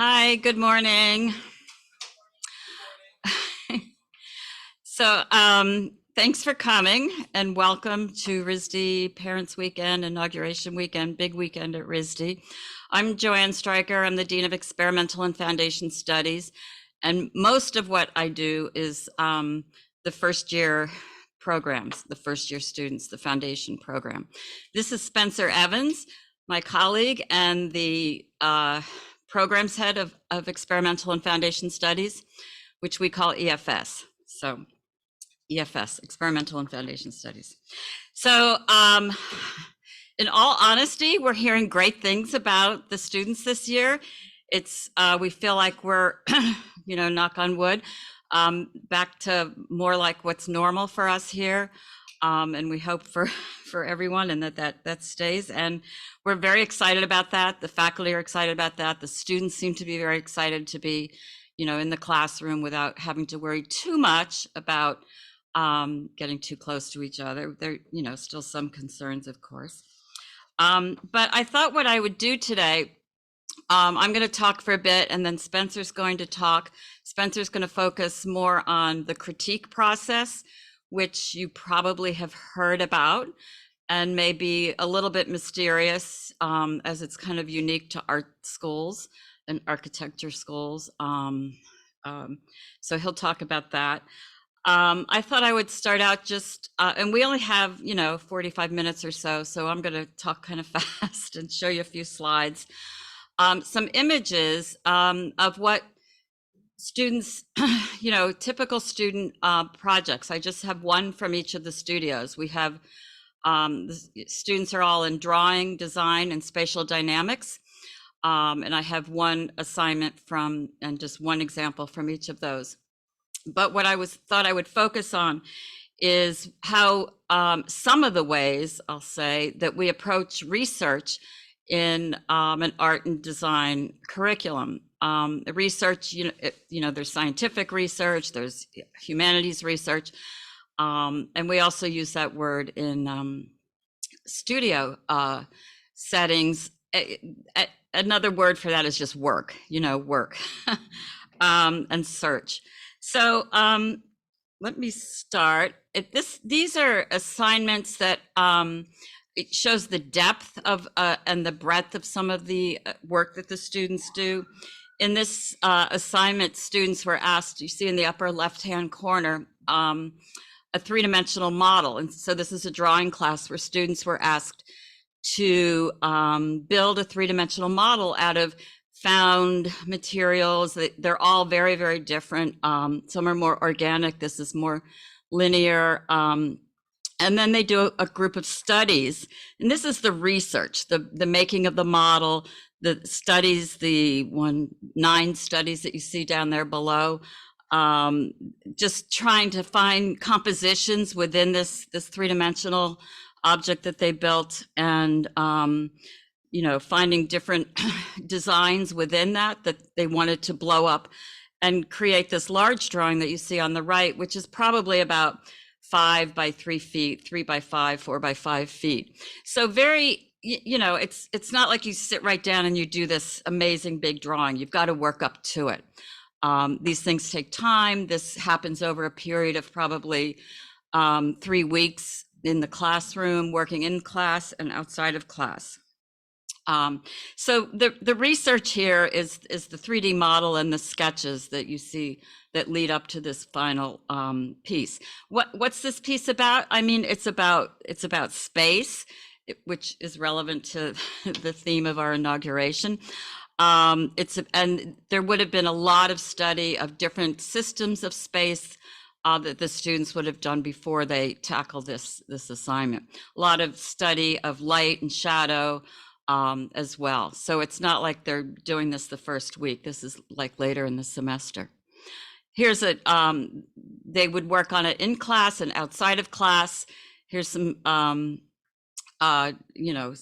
Hi, good morning. Thanks for coming and welcome to RISD Parents Weekend, Inauguration Weekend, big weekend at RISD. I'm Joanne Stryker. I'm the Dean of Experimental and Foundation Studies. And most of what I do is the first year programs, the first year students, the foundation program. This is Spencer Evans, my colleague and the programs head of Experimental and Foundation Studies, which we call EFS. So EFS, Experimental and Foundation Studies. So in all honesty, we're hearing great things about the students this year. We feel like we're, knock on wood, back to more like what's normal for us here. And we hope for everyone and that stays. And we're very excited about that. The faculty are excited about that. The students seem to be very excited to be, in the classroom without having to worry too much about getting too close to each other. There, still some concerns, of course. But I thought what I would do today, I'm going to talk for a bit and then Spencer's going to talk. Spencer's going to focus more on the critique process, which you probably have heard about and may be a little bit mysterious as it's kind of unique to art schools and architecture schools. So he'll talk about that. I thought I would start out just, and we only have, 45 minutes or so, so I'm going to talk kind of fast and show you a few slides. Some images of what students, typical student projects. I just have one from each of the studios. We have, the students are all in drawing, design, and spatial dynamics. And I have one assignment and just one example from each of those. But what I thought I would focus on is how some of the ways, I'll say, that we approach research in an art and design curriculum. Research, there's scientific research, there's humanities research, and we also use that word in studio settings. Another word for that is just work, work and search. So let me start. These are assignments that it shows the depth of and the breadth of some of the work that the students do. In this assignment, students were asked, you see in the upper left-hand corner, a three-dimensional model. And so this is a drawing class where students were asked to build a three-dimensional model out of found materials. They're all very, very different. Some are more organic. This is more linear. And then they do a group of studies. And this is the research, the making of the model, the studies, the 9 studies that you see down there below. Just trying to find compositions within this three-dimensional object that they built, and finding different designs within that they wanted to blow up and create this large drawing that you see on the right, which is probably about 5 by 3 feet, 3 by 5, 4 by 5 feet. So very, it's not like you sit right down and you do this amazing big drawing. You've got to work up to it. These things take time. This happens over a period of probably 3 weeks in the classroom, working in class and outside of class. So the research here is the 3D model and the sketches that you see that lead up to this final piece. What's this piece about? I mean, it's about space, which is relevant to the theme of our inauguration. And there would have been a lot of study of different systems of space that the students would have done before they tackled this assignment. A lot of study of light and shadow as well. So it's not like they're doing this the first week. This is like later in the semester. Here's they would work on it in class and outside of class. Here's some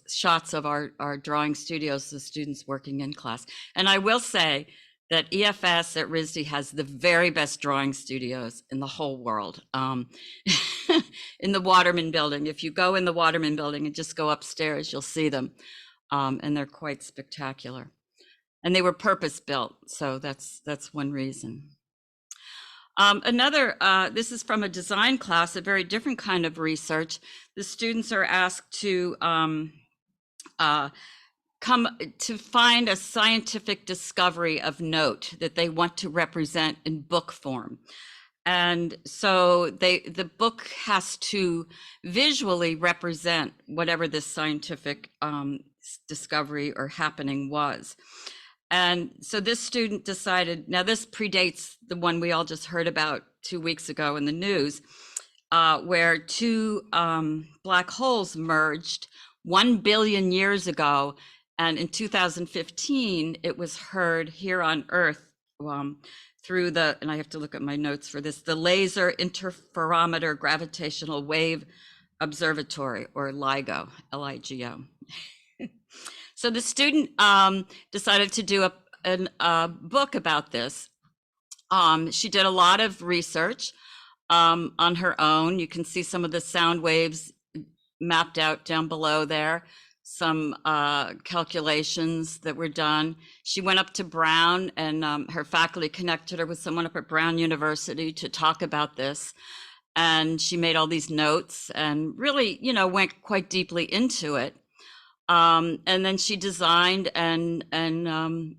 shots of our drawing studios, the students working in class. And I will say that EFS at RISD has the very best drawing studios in the whole world. In the Waterman building, if you go in the Waterman building and just go upstairs, you'll see them. And they're quite spectacular. and they were purpose built. So that's one reason. This is from a design class, a very different kind of research. The students are asked to come to find a scientific discovery of note that they want to represent in book form. And so the book has to visually represent whatever this scientific discovery or happening was. And so this student decided, now this predates the one we all just heard about 2 weeks ago in the news, where two black holes merged 1 billion years ago. And in 2015, it was heard here on Earth through the, and I have to look at my notes for this, the Laser Interferometer Gravitational Wave Observatory, or LIGO, L-I-G-O. So the student decided to do a book about this. She did a lot of research on her own. You can see some of the sound waves mapped out down below there, some calculations that were done. She went up to Brown, and her faculty connected her with someone up at Brown University to talk about this. And she made all these notes and really, went quite deeply into it. And then she designed and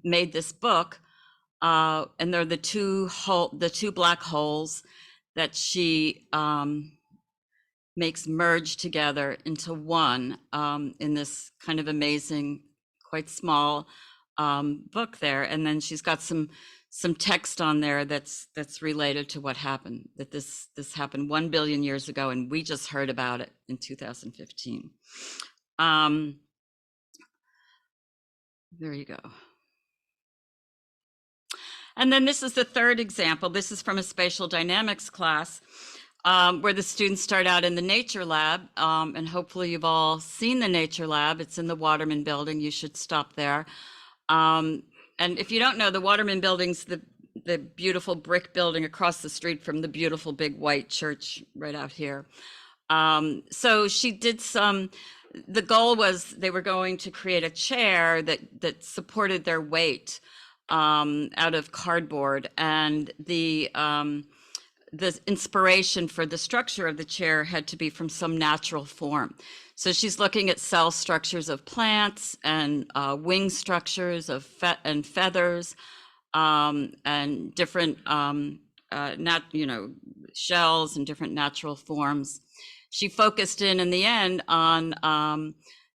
made this book. And they're the two black holes that she makes merge together into one in this kind of amazing, quite small book there. And then she's got some text on there that's related to what happened, that this happened 1 billion years ago, and we just heard about it in 2015. There you go. And then this is the third example. This is from a spatial dynamics class where the students start out in the nature lab. And hopefully you've all seen the nature lab. It's in the Waterman building. You should stop there. And if you don't know, the Waterman building's the beautiful brick building across the street from the beautiful big white church right out here. So she did the goal was they were going to create a chair that supported their weight out of cardboard, and the inspiration for the structure of the chair had to be from some natural form. So she's looking at cell structures of plants and wing structures of and feathers and different shells and different natural forms. She focused in the end on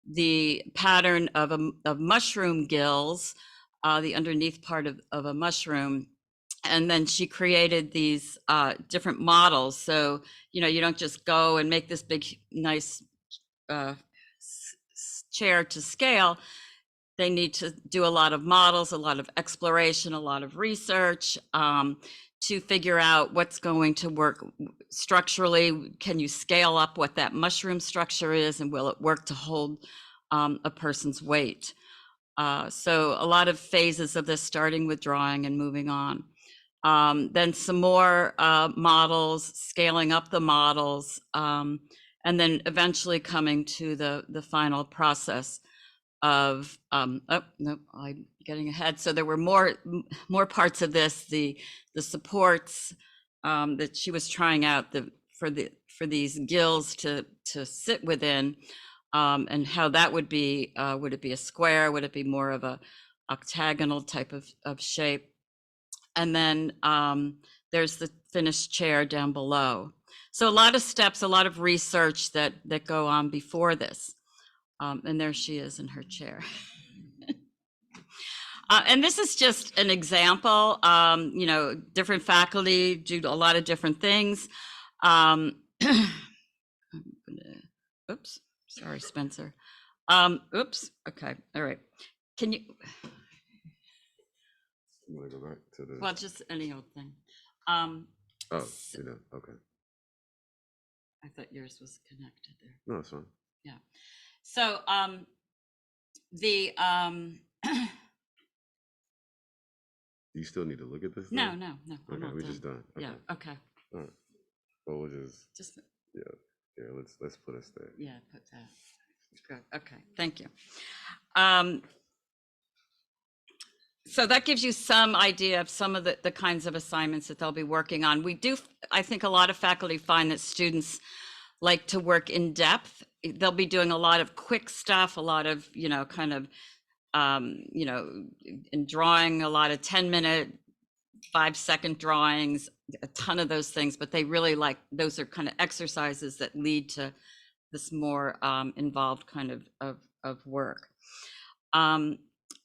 the pattern of mushroom gills, the underneath part of a mushroom. And then she created these different models. So, you don't just go and make this big, nice chair to scale. They need to do a lot of models, a lot of exploration, a lot of research to figure out what's going to work structurally. Can you scale up what that mushroom structure is, and will it work to hold a person's weight? So a lot of phases of this, starting with drawing and moving on. Then some more models, scaling up the models, and then eventually coming to the final process of, oh, no, I'm getting ahead. So there were more parts of this, the supports that she was trying out for these gills to sit within, and how that would be, would it be a square? Would it be more of a octagonal type of shape? And then there's the finished chair down below. So a lot of steps, a lot of research that go on before this. And there she is in her chair. And this is just an example. Different faculty do a lot of different things. Oops, sorry, Spencer. Oops, okay, all right. Can you? You want to go back to the? Well, just any old thing. Okay. I thought yours was connected there. No, it's fine. Yeah. So Do you still need to look at this? No. Okay, we're just done. Okay. Yeah. Okay. All right. Well, we'll just. Yeah. Let's put us there. Yeah. Put that. Good. Okay. Thank you. So that gives you some idea of some of the kinds of assignments that they'll be working on. We do, I think a lot of faculty find that students like to work in depth. They'll be doing a lot of quick stuff, a lot of, kind of, in drawing, a lot of 10-minute, 5-second drawings, a ton of those things, but they really like, those are kind of exercises that lead to this more involved kind of work.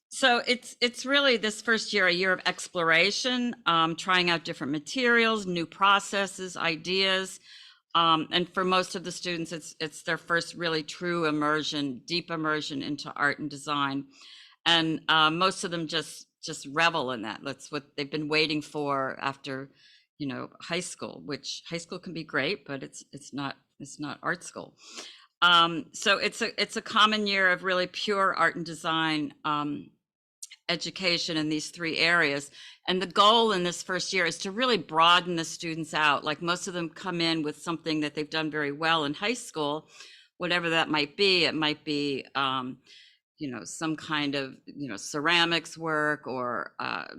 So it's really this first year, a year of exploration, trying out different materials, new processes, ideas. And for most of the students, it's their first really true immersion, deep immersion into art and design. And most of them just revel in that. That's what they've been waiting for after, high school, which high school can be great, but it's not art school. So it's a common year of really pure art and design education in these three areas. And the goal in this first year is to really broaden the students out. Like most of them come in with something that they've done very well in high school, whatever that might be. It might be, some kind of, ceramics work, or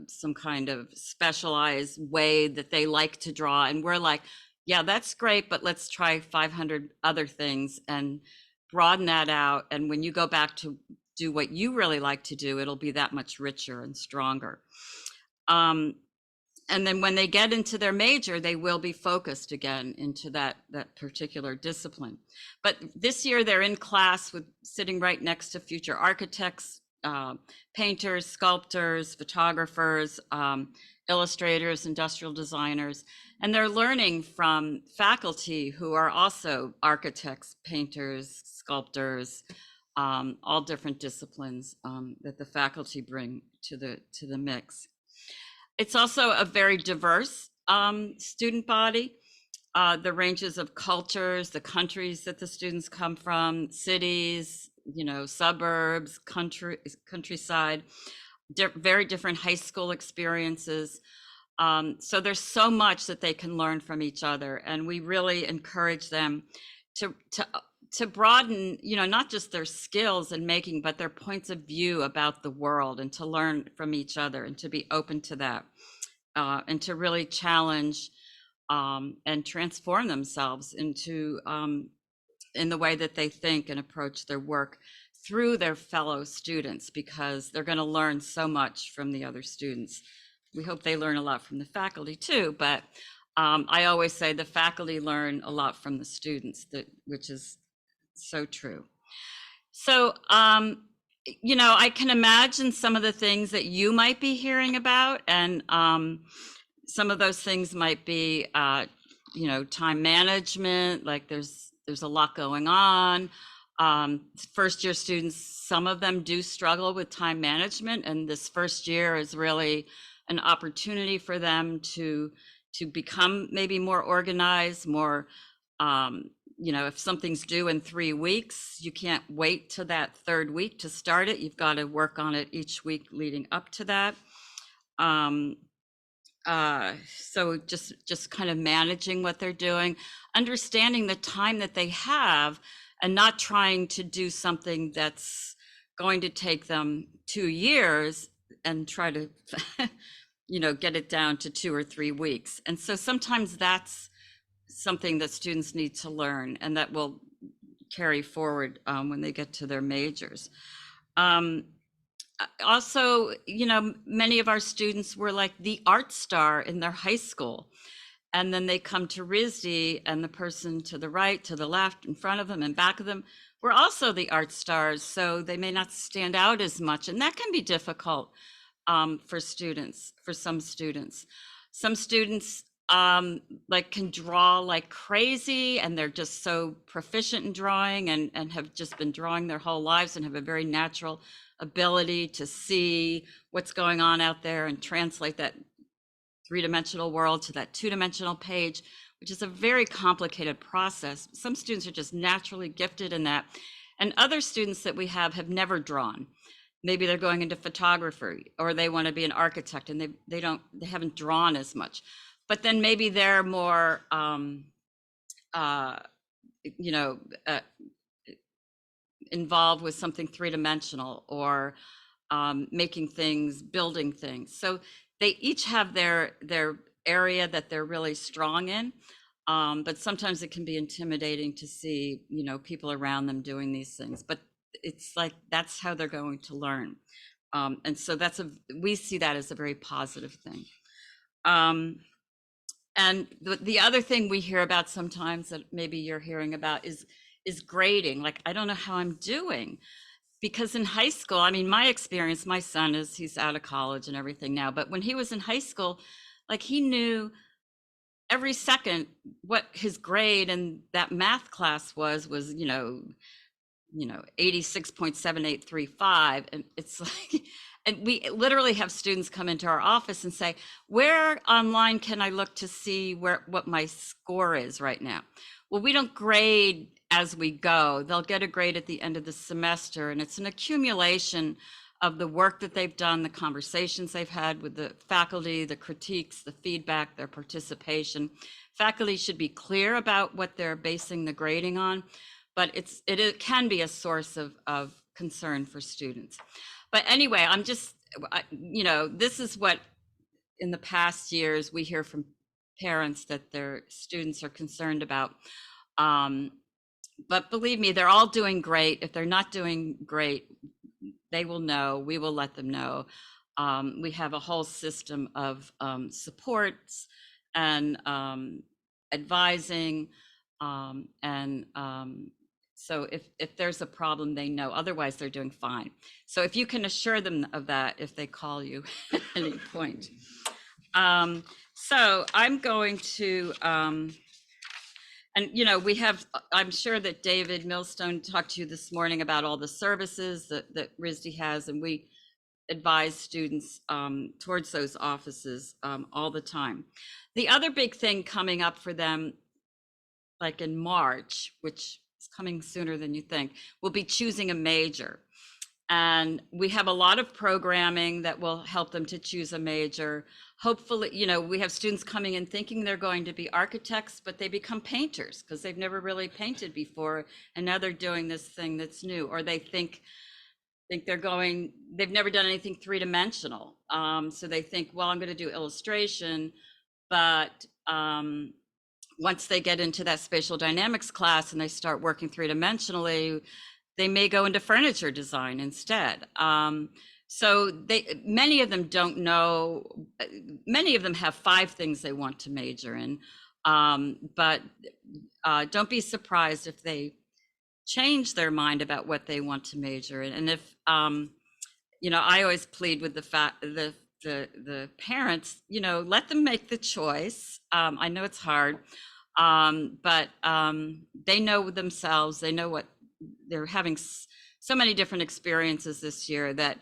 some kind of specialized way that they like to draw. And we're like, yeah, that's great, but let's try 500 other things and broaden that out. And when you go back to do what you really like to do, it'll be that much richer and stronger. And then when they get into their major, they will be focused again into that particular discipline. But this year they're in class with sitting right next to future architects, painters, sculptors, photographers, illustrators, industrial designers, and they're learning from faculty who are also architects, painters, sculptors, all different disciplines that the faculty bring to the mix. It's also a very diverse student body. The ranges of cultures, the countries that the students come from, cities, suburbs, countryside, very different high school experiences. So there's so much that they can learn from each other, and we really encourage them to broaden, not just their skills in making, but their points of view about the world, and to learn from each other, and to be open to that, and to really challenge and transform themselves into in the way that they think and approach their work through their fellow students, because they're going to learn so much from the other students. We hope they learn a lot from the faculty too, but I always say the faculty learn a lot from the students, which is so true. So, I can imagine some of the things that you might be hearing about, and some of those things might be, time management. Like there's a lot going on. First year students, some of them do struggle with time management, and this first year is really an opportunity for them to become maybe more organized, more, if something's due in 3 weeks, you can't wait till that third week to start it. You've got to work on it each week leading up to that. So just kind of managing what they're doing, understanding the time that they have, and not trying to do something that's going to take them 2 years and try to, get it down to 2 or 3 weeks. And so sometimes that's something that students need to learn, and that will carry forward when they get to their majors. Also, many of our students were like the art star in their high school, and then they come to RISD, and the person to the right, to the left, in front of them and back of them were also the art stars, so they may not stand out as much, and that can be difficult for some students. Some students can draw like crazy, and they're just so proficient in drawing, and have just been drawing their whole lives, and have a very natural ability to see what's going on out there and translate that three-dimensional world to that two-dimensional page, which is a very complicated process. Some students are just naturally gifted in that, and other students that we have never drawn. Maybe they're going into photography, or they want to be an architect, and they haven't drawn as much. But then maybe they're more involved with something three-dimensional, or making things, building things. So they each have their area that they're really strong in. But sometimes it can be intimidating to see, people around them doing these things. But it's like that's how they're going to learn. And so we see that as a very positive thing. And the other thing we hear about sometimes that maybe you're hearing about is grading. Like, I don't know how I'm doing. Because in high school, I mean, my experience, my son he's out of college and everything now, but when he was in high school, like he knew every second what his grade in that math class was 86.7835. And it's like, and we literally have students come into our office and say, where online can I look to see what my score is right now? Well, we don't grade as we go. They'll get a grade at the end of the semester, and it's an accumulation of the work that they've done, the conversations they've had with the faculty, the critiques, the feedback, their participation. Faculty should be clear about what they're basing the grading on, but it can be a source of concern for students. But anyway, this is what in the past years we hear from parents that their students are concerned about. But believe me, they're all doing great. If they're not doing great, they will know. We will let them know. We have a whole system of supports and advising. So if there's a problem, they know. Otherwise, they're doing fine. So if you can assure them of that, if they call you at any point. So I'm going to, and we have, I'm sure that David Millstone talked to you this morning about all the services that RISD has, and we advise students towards those offices all the time. The other big thing coming up for them, like in March, which is coming sooner than you think, will be choosing a major. And we have a lot of programming that will help them to choose a major. Hopefully, we have students coming in thinking they're going to be architects, but they become painters because they've never really painted before. And now they're doing this thing that's new, or they think they've never done anything three-dimensional. So they think, well, I'm going to do illustration, but once they get into that spatial dynamics class and they start working three-dimensionally, they may go into furniture design instead. So many of them don't know, many of them have 5 things they want to major in, but don't be surprised if they change their mind about what they want to major in. And if, I always plead with the parents, let them make the choice. I know it's hard, but they know themselves, they know what they're having so many different experiences this year that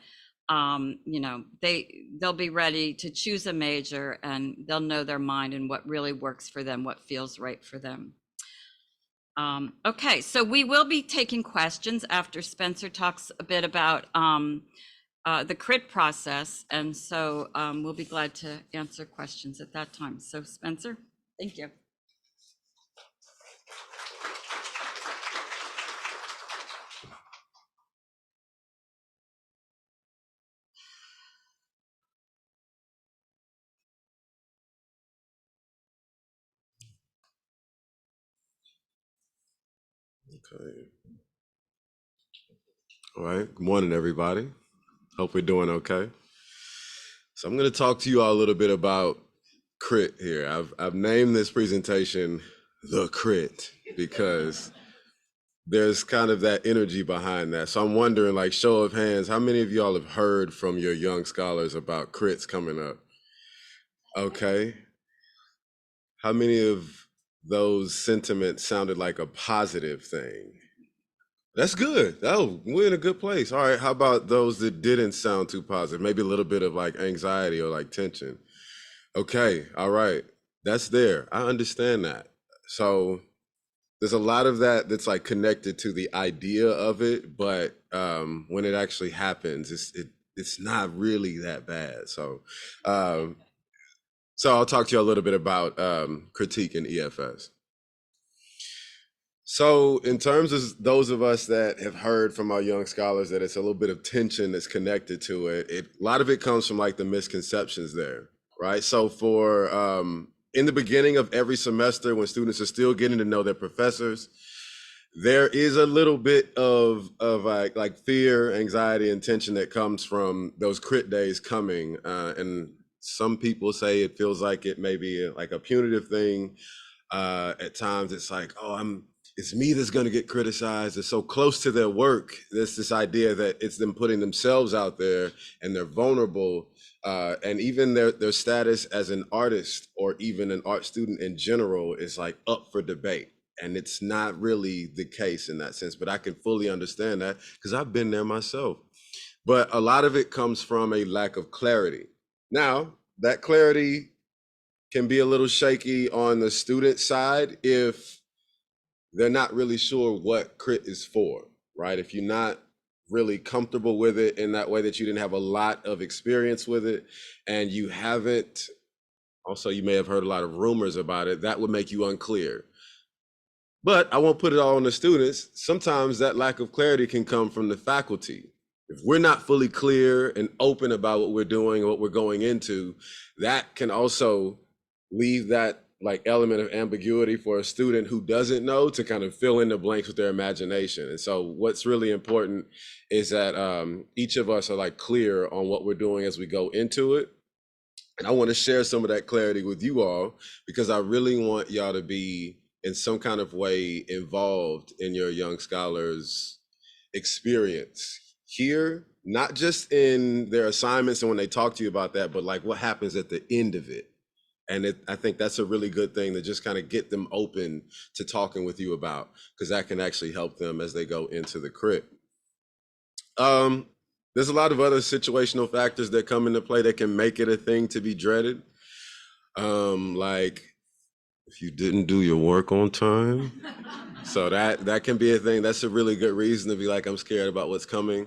they'll be ready to choose a major, and they'll know their mind and what really works for them, what feels right for them. Okay, so we will be taking questions after Spencer talks a bit about the crit process, and so we'll be glad to answer questions at that time. So Spencer, thank you. Okay. All right. Good morning, everybody. Hope we're doing okay. So I'm going to talk to you all a little bit about crit here. I've named this presentation The Crit because there's kind of that energy behind that. So I'm wondering, like, show of hands, how many of y'all have heard from your young scholars about crits coming up? Okay. How many of those sentiments sounded like a positive thing? That's good. Oh, we're in a good place. All right. How about those that didn't sound too positive? Maybe a little bit of like anxiety or like tension. Okay. All right. That's there. I understand that. So there's a lot of that that's like connected to the idea of it, but when it actually happens, it's not really that bad. So I'll talk to you a little bit about critique in EFS. So, in terms of those of us that have heard from our young scholars that it's a little bit of tension that's connected to it, a lot of it comes from like the misconceptions there, right? So, for in the beginning of every semester, when students are still getting to know their professors, there is a little bit of like fear, anxiety, and tension that comes from those crit days coming, and some people say it feels like it may be like a punitive thing. At times it's like, oh, it's me that's going to get criticized. They're so close to their work. There's this idea that it's them putting themselves out there and they're vulnerable. And even their status as an artist or even an art student in general is like up for debate. And it's not really the case in that sense, but I can fully understand that because I've been there myself. But a lot of it comes from a lack of clarity. Now, that clarity can be a little shaky on the student side if they're not really sure what crit is for, right? If you're not really comfortable with it in that way, that you didn't have a lot of experience with it, and you haven't, also you may have heard a lot of rumors about it, that would make you unclear. But I won't put it all on the students. Sometimes that lack of clarity can come from the faculty. If we're not fully clear and open about what we're doing and what we're going into, that can also leave that like element of ambiguity for a student who doesn't know to kind of fill in the blanks with their imagination. And so what's really important is that each of us are like clear on what we're doing as we go into it. And I want to share some of that clarity with you all because I really want y'all to be in some kind of way involved in your young scholars experience here, not just in their assignments and when they talk to you about that, but like what happens at the end of it. And I think that's a really good thing to just kind of get them open to talking with you about, because that can actually help them as they go into the crit. There's a lot of other situational factors that come into play that can make it a thing to be dreaded. Like if you didn't do your work on time. So that can be a thing. That's a really good reason to be like, I'm scared about what's coming.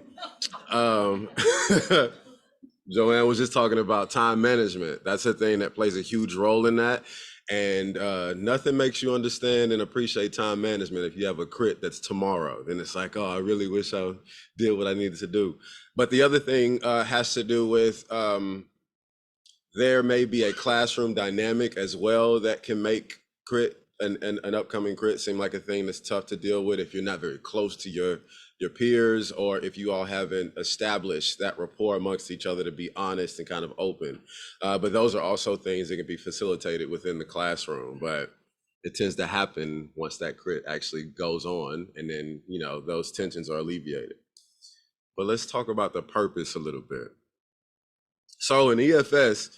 Joanne was just talking about time management. That's a thing that plays a huge role in that. And nothing makes you understand and appreciate time management if you have a crit that's tomorrow. Then it's like, oh, I really wish I did what I needed to do. But the other thing has to do with there may be a classroom dynamic as well that can make crit an upcoming crit seem like a thing that's tough to deal with if you're not very close to your peers, or if you all haven't established that rapport amongst each other to be honest and kind of open. But those are also things that can be facilitated within the classroom. But it tends to happen once that crit actually goes on, and then those tensions are alleviated. But let's talk about the purpose a little bit. So in EFS,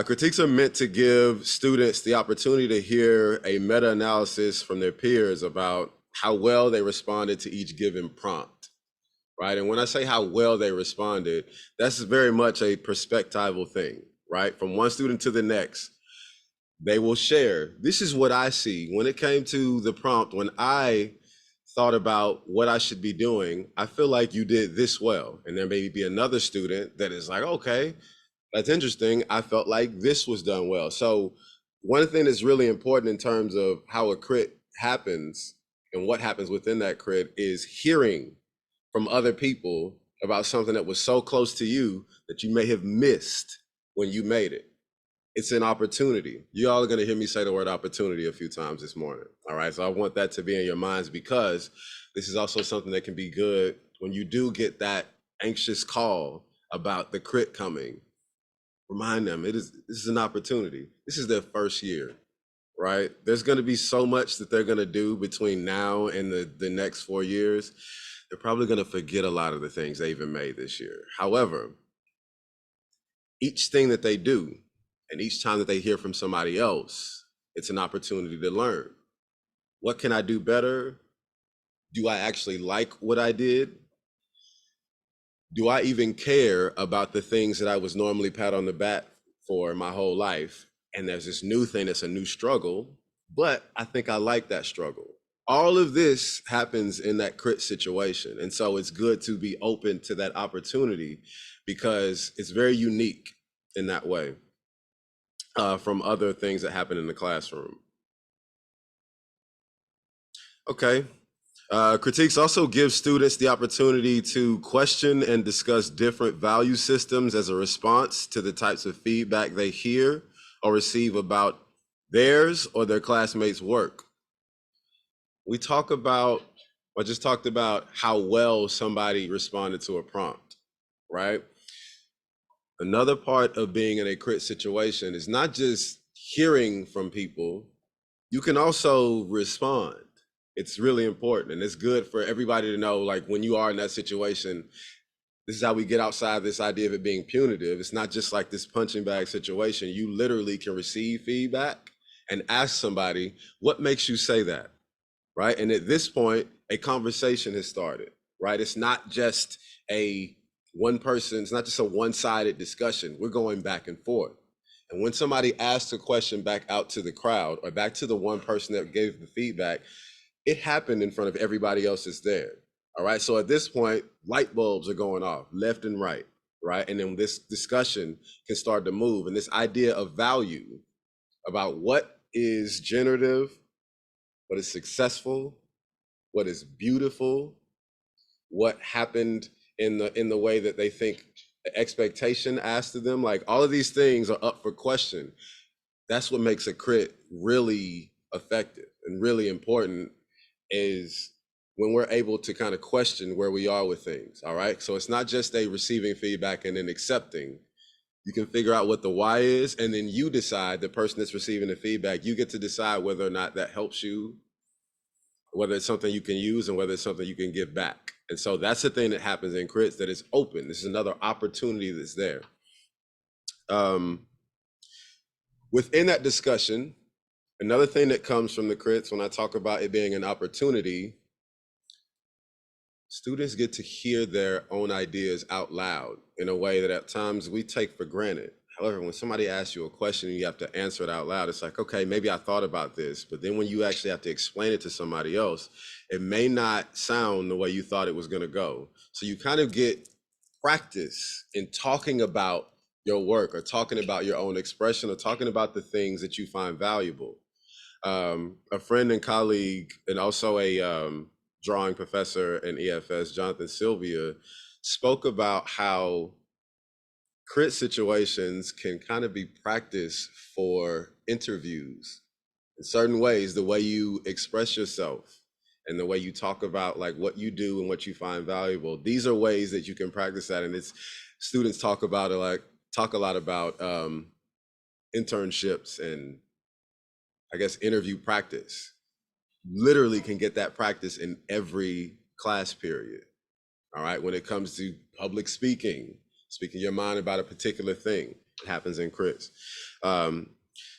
critiques are meant to give students the opportunity to hear a meta-analysis from their peers about how well they responded to each given prompt, right? And when I say how well they responded, that's very much a perspectival thing, right? From one student to the next, they will share, this is what I see. When it came to the prompt, when I thought about what I should be doing, I feel like you did this well. And there may be another student that is like, okay, that's interesting. I felt like this was done well. So one thing that's really important in terms of how a crit happens and what happens within that crit is hearing from other people about something that was so close to you that you may have missed when you made it. It's an opportunity. You all are going to hear me say the word opportunity a few times this morning. All right. So I want that to be in your minds, because this is also something that can be good when you do get that anxious call about the crit coming. Remind them this is an opportunity. This is their first year, right? There's going to be so much that they're going to do between now and the next 4 years. They're probably going to forget a lot of the things they even made this year. However, each thing that they do and each time that they hear from somebody else, it's an opportunity to learn. What can I do better? Do I actually like what I did? Do I even care about the things that I was normally pat on the back for my whole life? And there's this new thing that's a new struggle, but I think I like that struggle. All of this happens in that crit situation. And so it's good to be open to that opportunity because it's very unique in that way from other things that happen in the classroom. Okay. Critiques also give students the opportunity to question and discuss different value systems as a response to the types of feedback they hear or receive about theirs or their classmates' work. We talk about, I just talked about how well somebody responded to a prompt, right? Another part of being in a crit situation is not just hearing from people, you can also respond. It's really important, and it's good for everybody to know, like, when you are in that situation, this is how we get outside this idea of it being punitive. It's not just like this punching bag situation. You literally can receive feedback and ask somebody, what makes you say that? Right? And at this point, a conversation has started, right? It's not just a one person, it's not just a one-sided discussion. We're going back and forth. And when somebody asks a question back out to the crowd or back to the one person that gave the feedback, it happened in front of everybody else that's there. All right. So at this point, light bulbs are going off left and right. Right. And then this discussion can start to move. And this idea of value about what is generative, what is successful, what is beautiful, what happened in the way that they think the expectation asked of them, like all of these things are up for question. That's what makes a crit really effective and really important, is when we're able to kind of question where we are with things. All right. So it's not just a receiving feedback and then accepting. You can figure out what the why is, and then you decide, the person that's receiving the feedback, you get to decide whether or not that helps you, whether it's something you can use and whether it's something you can give back. And so that's the thing that happens in crits, that is open. This is another opportunity that's there. Within that discussion, another thing that comes from the crits, when I talk about it being an opportunity, students get to hear their own ideas out loud in a way that at times we take for granted. However, when somebody asks you a question and you have to answer it out loud, it's like, okay, maybe I thought about this, but then when you actually have to explain it to somebody else, it may not sound the way you thought it was going to go. So you kind of get practice in talking about your work or talking about your own expression or talking about the things that you find valuable. A friend and colleague and also a drawing professor in EFS, Jonathan Sylvia, spoke about how crit situations can kind of be practice for interviews in certain ways. The way you express yourself and the way you talk about like what you do and what you find valuable, these are ways that you can practice that. And it's, students talk about it, like talk a lot about internships and I guess interview practice. Literally can get that practice in every class period. All right. When it comes to public speaking, speaking your mind about a particular thing, it happens in crits.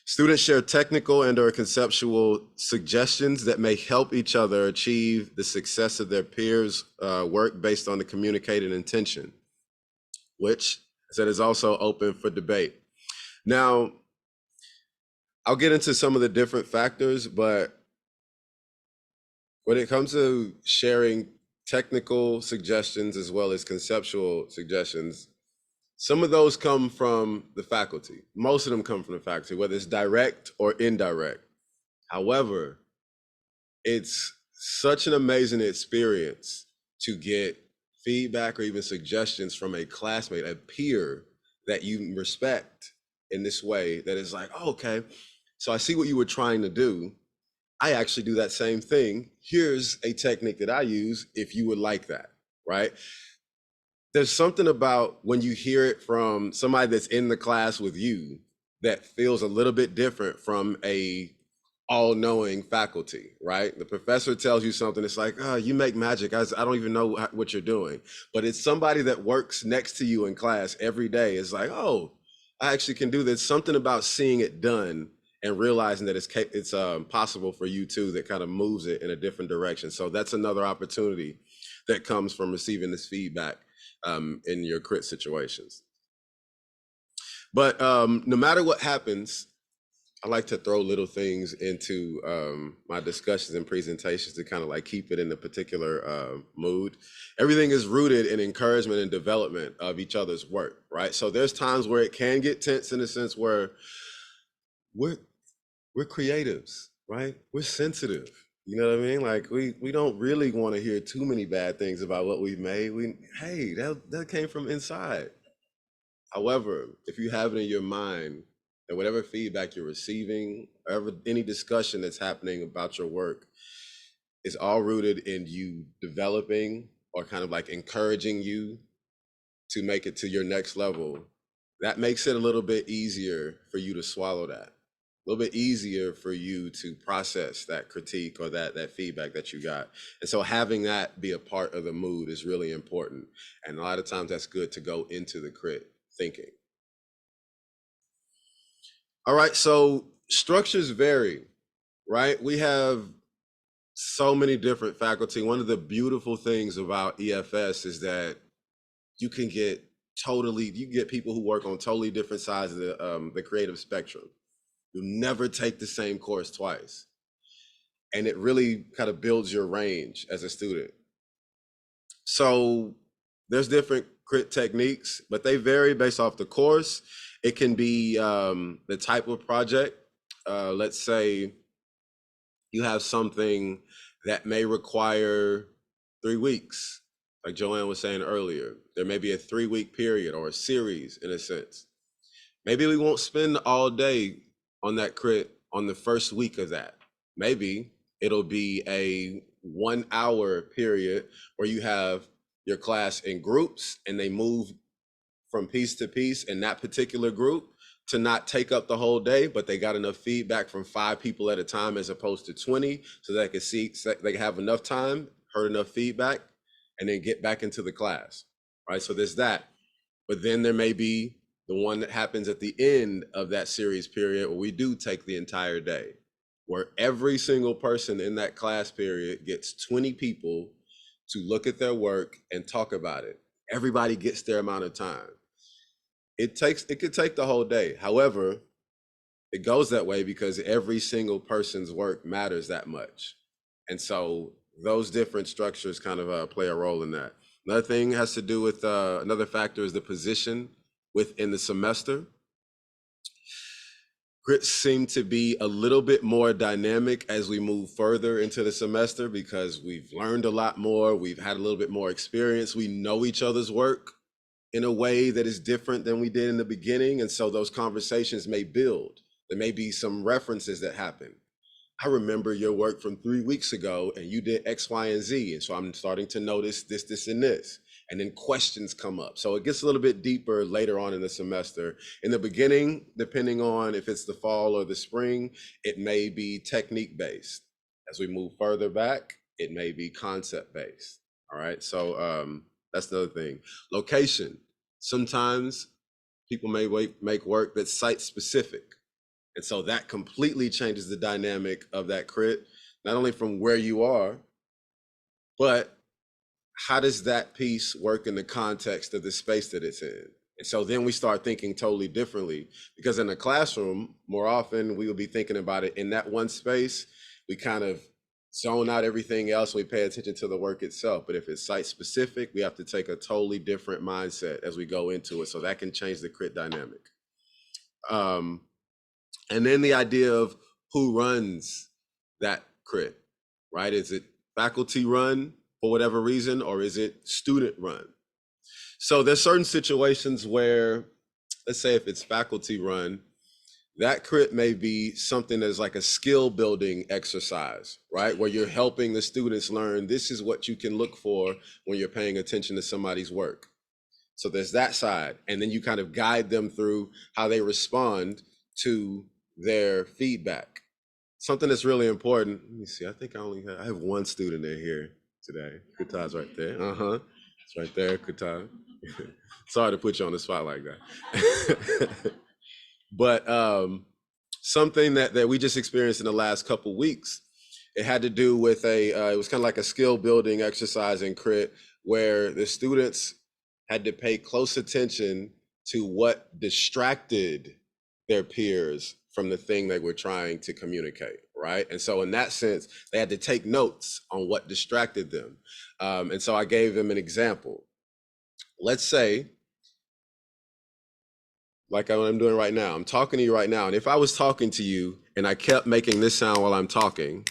Students share technical and or conceptual suggestions that may help each other achieve the success of their peers' work based on the communicated intention, which I said is also open for debate. Now, I'll get into some of the different factors, but when it comes to sharing technical suggestions as well as conceptual suggestions, some of those come from the faculty. Most of them come from the faculty, whether it's direct or indirect. However, it's such an amazing experience to get feedback or even suggestions from a classmate, a peer that you respect in this way, that is like, oh, okay, so I see what you were trying to do. I actually do that same thing. Here's a technique that I use if you would like that, right? There's something about when you hear it from somebody that's in the class with you that feels a little bit different from a all-knowing faculty, right? The professor tells you something, it's like, oh, you make magic. I don't even know what you're doing. But it's somebody that works next to you in class every day. It's like, oh, I actually can do this. Something about seeing it done and realizing that it's possible for you too, that kind of moves it in a different direction. So that's another opportunity that comes from receiving this feedback in your crit situations. But no matter what happens, I like to throw little things into my discussions and presentations to kind of like keep it in a particular mood. Everything is rooted in encouragement and development of each other's work, right? So there's times where it can get tense in a sense where we're creatives, right? We're sensitive. You know what I mean? Like we don't really want to hear too many bad things about what we've made. Hey, that came from inside. However, if you have it in your mind that whatever feedback you're receiving, or any discussion that's happening about your work is all rooted in you developing or kind of like encouraging you to make it to your next level, that makes it a little bit easier for you to swallow that. A little bit easier for you to process that critique or that feedback that you got. And so having that be a part of the mood is really important. And a lot of times that's good to go into the crit thinking. All right, so structures vary, right? We have so many different faculty. One of the beautiful things about EFS is that you can get you get people who work on totally different sides of the creative spectrum. You never take the same course twice. And it really kind of builds your range as a student. So there's different crit techniques, but they vary based off the course. It can be the type of project. Let's say you have something that may require 3 weeks, like Joanne was saying earlier. There may be a 3-week period or a series in a sense. Maybe we won't spend all day on that crit on the first week of that. Maybe it'll be a 1 hour period where you have your class in groups and they move from piece to piece in that particular group to not take up the whole day, but they got enough feedback from 5 people at a time as opposed to 20, so they can see, so they can have enough time, heard enough feedback, and then get back into the class, right? So there's that. But then there may be the one that happens at the end of that series period where we do take the entire day, where every single person in that class period gets 20 people to look at their work and talk about it. Everybody gets their amount of time. It could take the whole day. However, it goes that way because every single person's work matters that much. And so those different structures kind of play a role in that. Another thing has to do with, another factor is the position within the semester. Grits seem to be a little bit more dynamic as we move further into the semester because we've learned a lot more, we've had a little bit more experience, we know each other's work in a way that is different than we did in the beginning. And so those conversations may build. There may be some references that happen. I remember your work from 3 weeks ago and you did X, Y, and Z. And so I'm starting to notice this, this, and this. And then questions come up. So it gets a little bit deeper later on in the semester. In the beginning, depending on if it's the fall or the spring, it may be technique based. As we move further back, it may be concept based. All right, so that's the other thing. Location. Sometimes people may make work that's site specific. And so that completely changes the dynamic of that crit, not only from where you are, but how does that piece work in the context of the space that it's in? And so then we start thinking totally differently, because in the classroom, more often we will be thinking about it in that one space. We kind of zone out everything else. We pay attention to the work itself. But if it's site specific, we have to take a totally different mindset as we go into it. So that can change the crit dynamic. And then the idea of who runs that crit, right? Is it faculty run for whatever reason, or is it student run? So there's certain situations where, let's say if it's faculty run, that crit may be something that's like a skill building exercise, right? Where you're helping the students learn, this is what you can look for when you're paying attention to somebody's work. So there's that side. And then you kind of guide them through how they respond to their feedback. Something that's really important. Let me see, I think I have one student in here today. Kutai's right there. It's right there, Kutai. Sorry to put you on the spot like that. But something that we just experienced in the last couple weeks, it had to do with it was kind of like a skill building exercise in crit, where the students had to pay close attention to what distracted their peers from the thing they were trying to communicate, right? And so in that sense, they had to take notes on what distracted them. And so I gave them an example. Let's say, like what I'm doing right now, I'm talking to you right now. And if I was talking to you and I kept making this sound while I'm talking,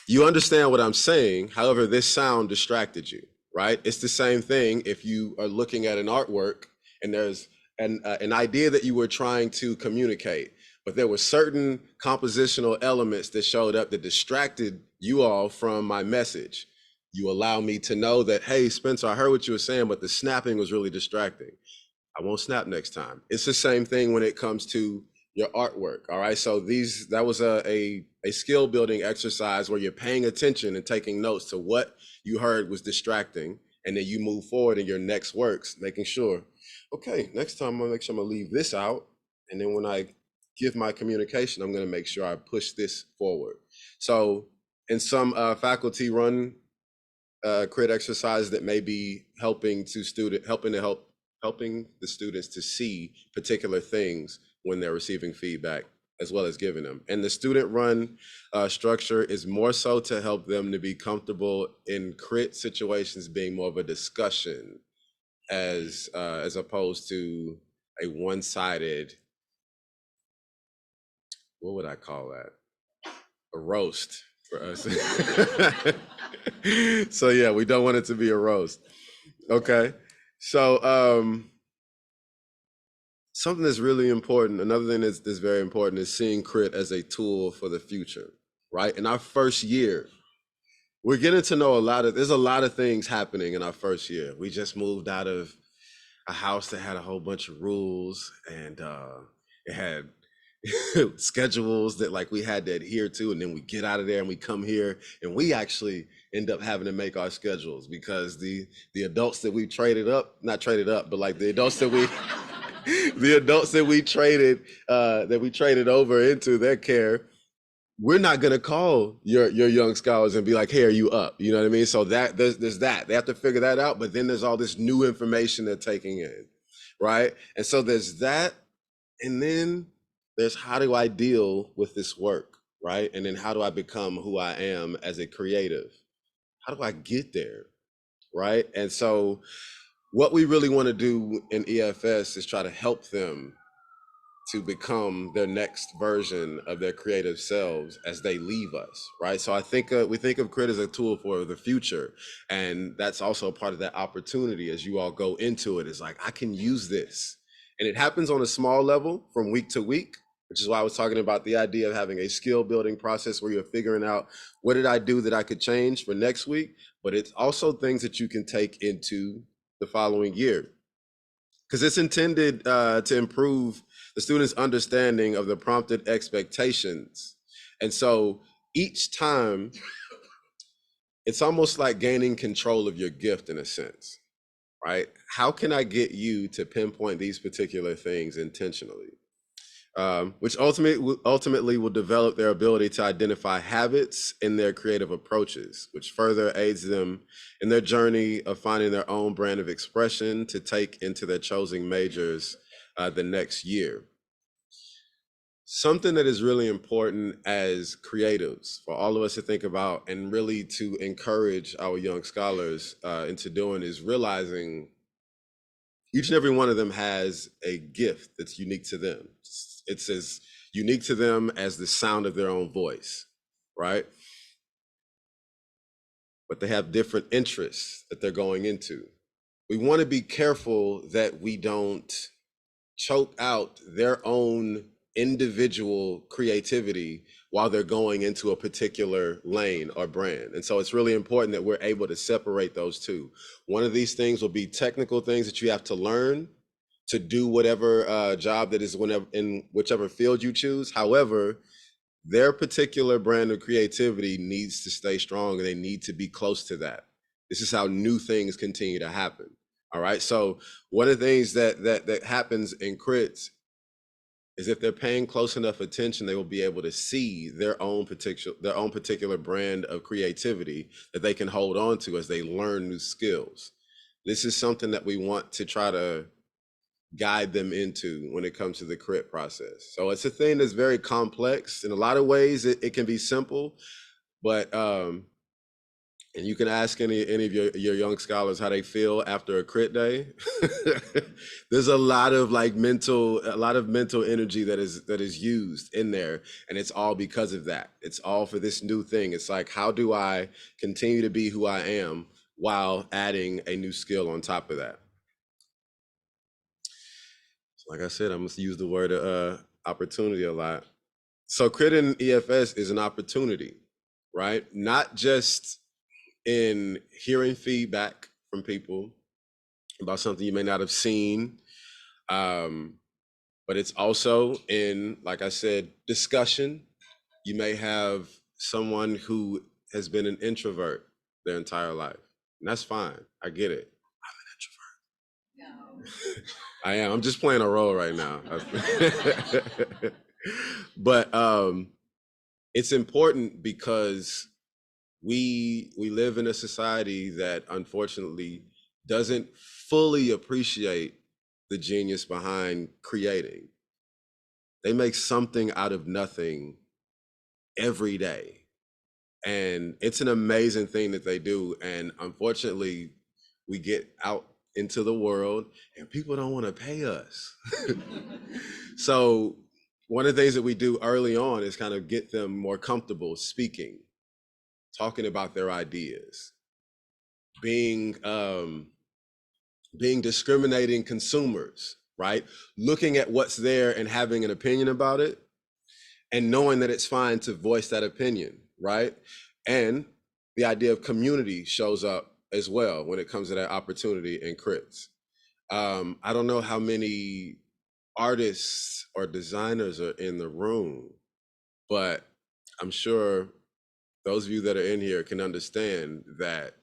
You understand what I'm saying. However, this sound distracted you, right? It's the same thing if you are looking at an artwork and there's an idea that you were trying to communicate, but there were certain compositional elements that showed up that distracted you all from my message. You allow me to know that, hey, Spencer, I heard what you were saying, but the snapping was really distracting. I won't snap next time. It's the same thing when it comes to your artwork. All right. So that was a skill building exercise where you're paying attention and taking notes to what you heard was distracting. And then you move forward in your next works, making sure, okay, next time I'm gonna make sure I'm gonna leave this out. And then when I give my communication, I'm gonna make sure I push this forward. So in some faculty run crit exercise that may be helping the students to see particular things when they're receiving feedback as well as giving them. And the student run structure is more so to help them to be comfortable in crit situations being more of a discussion as opposed to a one-sided, what would I call that? A roast for us. So yeah, we don't want it to be a roast. Okay. So something that's really important, another thing that's very important is seeing crit as a tool for the future, right? In our first year, we're getting to know there's a lot of things happening in our first year. We just moved out of a house that had a whole bunch of rules and it had schedules that like we had to adhere to, and then we get out of there and we come here and we actually end up having to make our schedules because the adults that we not traded up, but like the adults that we the adults that we traded over into their care, we're not going to call your young scholars and be like, hey, are you up? You know what I mean? So that there's that. They have to figure that out. But then there's all this new information they're taking in, right? And so there's that. And then there's how do I deal with this work, right? And then how do I become who I am as a creative? How do I get there, right? And so what we really want to do in EFS is try to help them to become their next version of their creative selves as they leave us, right? So I think we think of crit as a tool for the future, and that's also part of that opportunity as you all go into it. Is like, I can use this, and it happens on a small level from week to week, which is why I was talking about the idea of having a skill building process where you're figuring out what did I do that I could change for next week, but it's also things that you can take into the following year, because it's intended to improve the student's understanding of the prompted expectations. And so each time, it's almost like gaining control of your gift in a sense, right? How can I get you to pinpoint these particular things intentionally? Which ultimately will develop their ability to identify habits in their creative approaches, which further aids them in their journey of finding their own brand of expression to take into their chosen majors the next year. Something that is really important as creatives for all of us to think about and really to encourage our young scholars into doing is realizing each and every one of them has a gift that's unique to them. It's as unique to them as the sound of their own voice, right? But they have different interests that they're going into. We want to be careful that we don't choke out their own individual creativity while they're going into a particular lane or brand. And so it's really important that we're able to separate those two. One of these things will be technical things that you have to learn to do whatever job that is in whichever field you choose. However, their particular brand of creativity needs to stay strong and they need to be close to that. This is how new things continue to happen. All right. So one of the things that happens in crits is if they're paying close enough attention, they will be able to see their own particular brand of creativity that they can hold on to as they learn new skills. This is something that we want to try to guide them into when it comes to the crit process. So it's a thing that's very complex. In a lot of ways, it can be simple, but And you can ask any of your young scholars how they feel after a crit day. There's a lot of mental energy that is used in there, and it's all because of that. It's all for this new thing. It's like, how do I continue to be who I am while adding a new skill on top of that? So like I said, I'm gonna use the word opportunity a lot. So crit in EFS is an opportunity, right? Not just in hearing feedback from people about something you may not have seen, um, but it's also in, like I said, discussion. You may have someone who has been an introvert their entire life, and that's fine. I get it. I'm an introvert. I am. I'm just playing a role right now. But it's important because we live in a society that unfortunately doesn't fully appreciate the genius behind creating. They make something out of nothing every day, and it's an amazing thing that they do. And unfortunately, we get out into the world and people don't want to pay us. So one of the things that we do early on is kind of get them more comfortable speaking, talking about their ideas, being discriminating consumers, right? Looking at what's there and having an opinion about it, and knowing that it's fine to voice that opinion, right? And the idea of community shows up as well when it comes to that opportunity in crits. I don't know how many artists or designers are in the room, but I'm sure those of you that are in here can understand that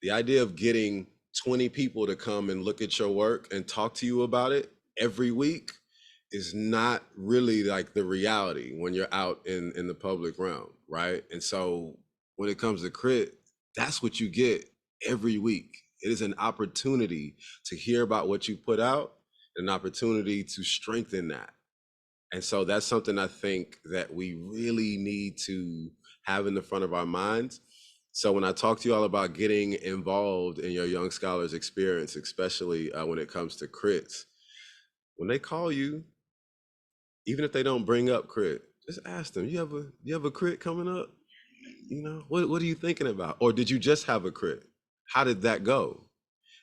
the idea of getting 20 people to come and look at your work and talk to you about it every week is not really like the reality when you're out in the public realm, right? And so when it comes to crit, that's what you get every week. It is an opportunity to hear about what you put out, an opportunity to strengthen that. And so that's something I think that we really need to have in the front of our minds. So when I talk to you all about getting involved in your young scholars experience, especially when it comes to crits, when they call you, even if they don't bring up crit, just ask them, you have a crit coming up? You know, what are you thinking about? Or did you just have a crit? How did that go?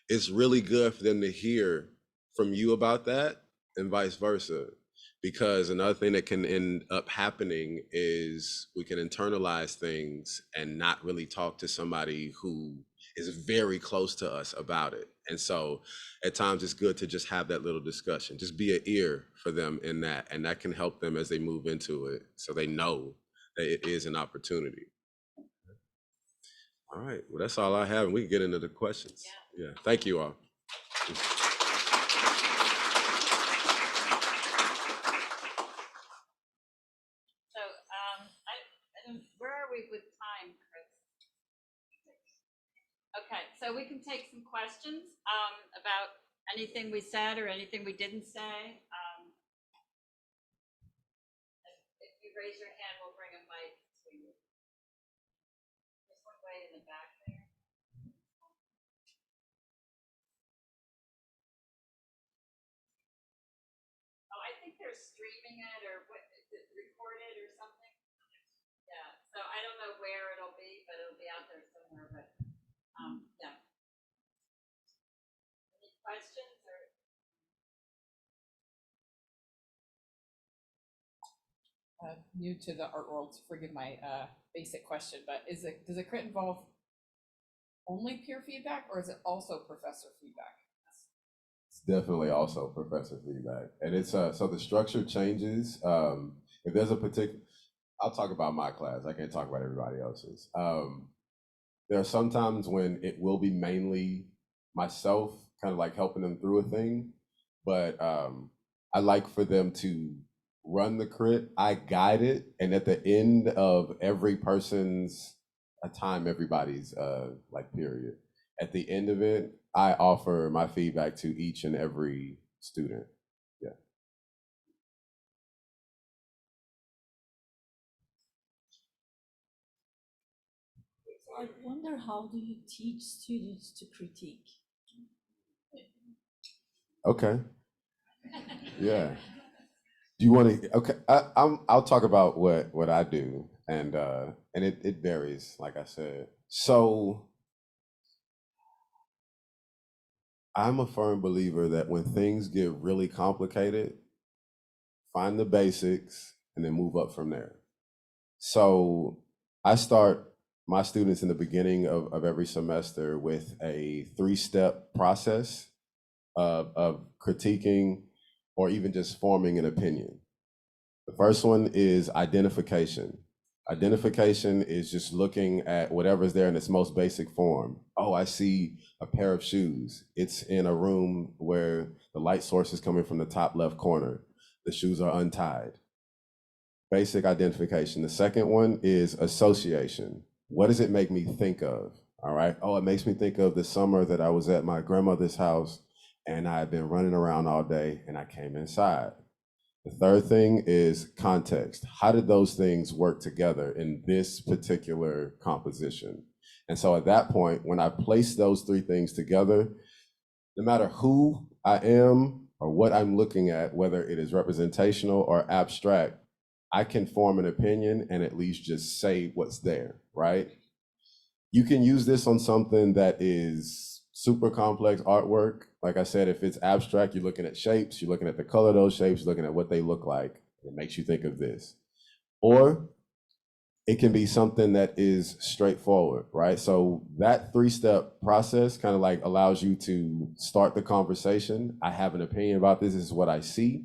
It's really good for them to hear from you about that and vice versa. Because another thing that can end up happening is we can internalize things and not really talk to somebody who is very close to us about it. And so at times it's good to just have that little discussion, just be an ear for them in that. And that can help them as they move into it so they know that it is an opportunity. All right, well, that's all I have, and we can get into the questions. Yeah, thank you all. So, where are we with time, Chris? Okay, so we can take some questions about anything we said or anything we didn't say. If you raise your hand, we'll bring a mic to you. There's one way in the back there. Oh, I think they're streaming it, or what, is it recorded or something? Yeah, so I don't know where it'll be, but it'll be out there somewhere, but, yeah. Any questions or? New to the art world, forgive my basic question, but does a crit involve only peer feedback, or is it also professor feedback? It's definitely also professor feedback, and it's so the structure changes. If there's a particular, I'll talk about my class. I can't talk about everybody else's. There are some times when it will be mainly myself, kind of like helping them through a thing, but I like for them to run the crit. I guide it, and at the end of every person's a time, everybody's like period. At the end of it, I offer my feedback to each and every student. Yeah. I wonder, how do you teach students to critique? Okay. Yeah. Do you want to? Okay, I'll talk about what I do, and it varies, like I said. So I'm a firm believer that when things get really complicated, find the basics and then move up from there. So I start my students in the beginning of every semester with a 3-step process of critiquing or even just forming an opinion. The first one is identification. Identification is just looking at whatever's there in its most basic form. Oh, I see a pair of shoes. It's in a room where the light source is coming from the top left corner. The shoes are untied. Basic identification. The second one is association. What does it make me think of? All right. Oh, it makes me think of the summer that I was at my grandmother's house and I had been running around all day and I came inside. The third thing is context. How did those things work together in this particular composition? And so at that point, when I place those 3 things together, no matter who I am or what I'm looking at, whether it is representational or abstract, I can form an opinion and at least just say what's there, right? You can use this on something that is super complex artwork. Like I said, if it's abstract, you're looking at shapes, you're looking at the color of those shapes, you're looking at what they look like. It makes you think of this. Or it can be something that is straightforward, right? So that 3-step process kind of like allows you to start the conversation. I have an opinion about this is what I see.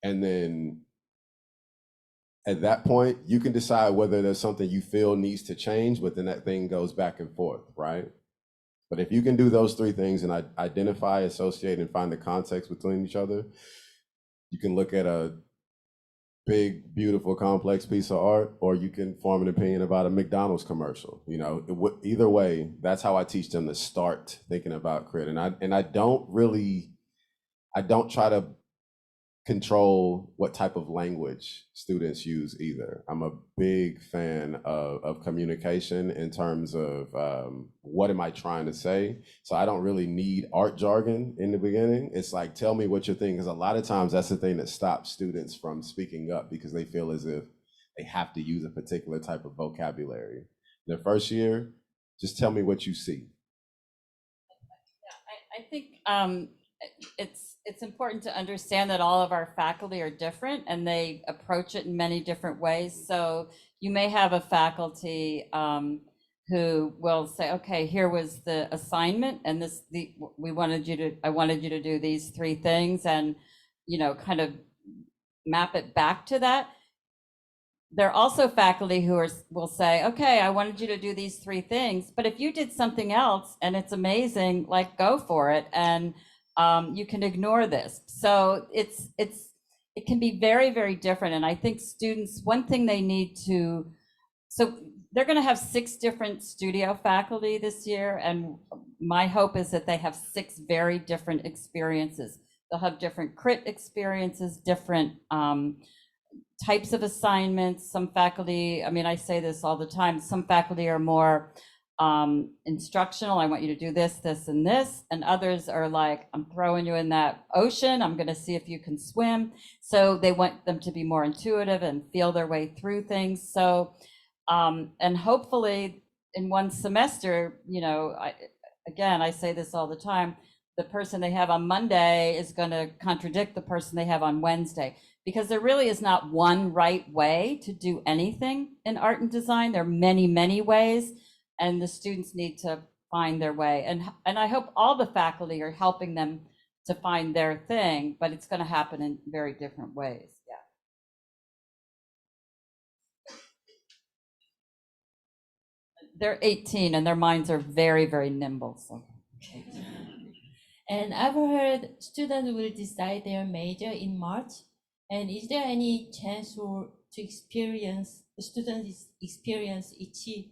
And then at that point, you can decide whether there's something you feel needs to change, but then that thing goes back and forth, right? But if you can do those 3 things and identify, associate, and find the context between each other, you can look at a big, beautiful, complex piece of art, or you can form an opinion about a McDonald's commercial. You know, either way, that's how I teach them to start thinking about crit. And I don't try to control what type of language students use either. I'm a big fan of communication in terms of what am I trying to say. So I don't really need art jargon in the beginning. It's like, tell me what you're thinking, because a lot of times that's the thing that stops students from speaking up because they feel as if they have to use a particular type of vocabulary. The first year, just tell me what you see. Yeah, I think it's important to understand that all of our faculty are different and they approach it in many different ways. So you may have a faculty who will say, okay, here was the assignment and I wanted you to do these 3 things, and, you know, kind of map it back to that. There are also faculty who will say, okay, I wanted you to do these 3 things, but if you did something else and it's amazing, like, go for it. And you can ignore this. So it can be very, very different. And I think students, one thing they need to, so they're going to have 6 different studio faculty this year. And my hope is that they have 6 very different experiences. They'll have different crit experiences, different types of assignments. Some faculty, I mean, I say this all the time, some faculty are more instructional. I want you to do this, this, and this. And others are like, I'm throwing you in that ocean. I'm going to see if you can swim. So they want them to be more intuitive and feel their way through things. So, and hopefully in one semester, you know, I say this all the time, the person they have on Monday is going to contradict the person they have on Wednesday, because there really is not one right way to do anything in art and design. There are many, many ways. And the students need to find their way. And I hope all the faculty are helping them to find their thing, but it's going to happen in very different ways. Yeah. They're 18 and their minds are very, very nimble. So. And I've heard students will decide their major in March. And is there any chance to experience, the students experience each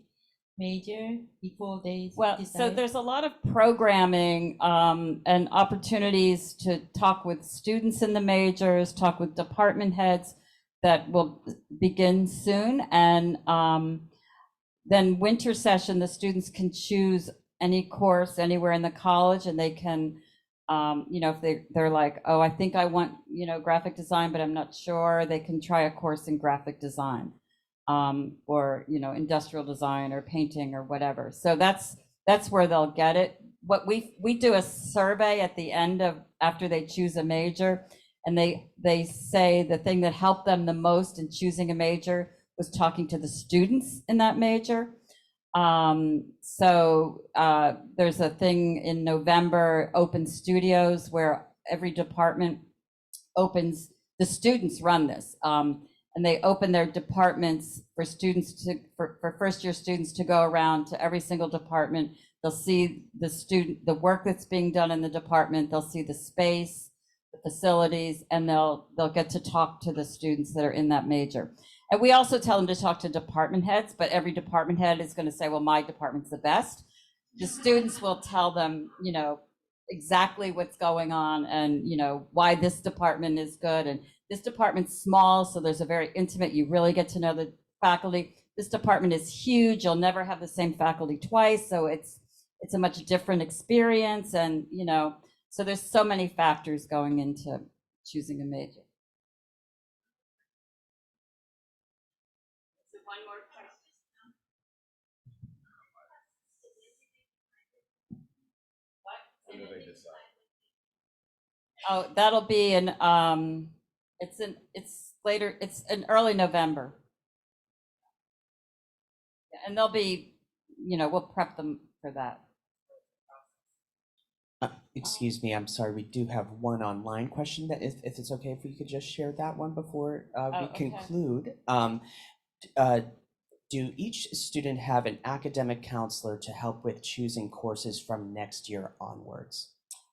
major before they decide? So there's a lot of programming and opportunities to talk with students in the majors, talk with department heads that will begin soon. And then winter session, the students can choose any course anywhere in the college, and they can, if they're like, oh, I think I want, graphic design, but I'm not sure, they can try a course in graphic design, or, industrial design or painting or whatever. So that's where they'll get it. What we do a survey at the end of, after they choose a major, and they say the thing that helped them the most in choosing a major was talking to the students in that major. There's a thing in November, Open Studios, where every department opens, the students run this, and they open their departments for students for first year students to go around to every single department. They'll see the work that's being done in the department. They'll see the space, the facilities, and they'll get to talk to the students that are in that major. And we also tell them to talk to department heads, but every department head is going to say, well, my department's the best. The students will tell them, exactly what's going on, and, why this department is good. And this department's small, so there's a very intimate, you really get to know the faculty. This department is huge. You'll never have the same faculty twice. So it's a much different experience. And, so there's so many factors going into choosing a major. One more question. What? When do they decide? Oh, that'll be it's in early November. And they'll be, we'll prep them for that. Excuse me, I'm sorry, we do have one online question that if it's okay, if we could just share that one before we conclude. Do each student have an academic counselor to help with choosing courses from next year onwards?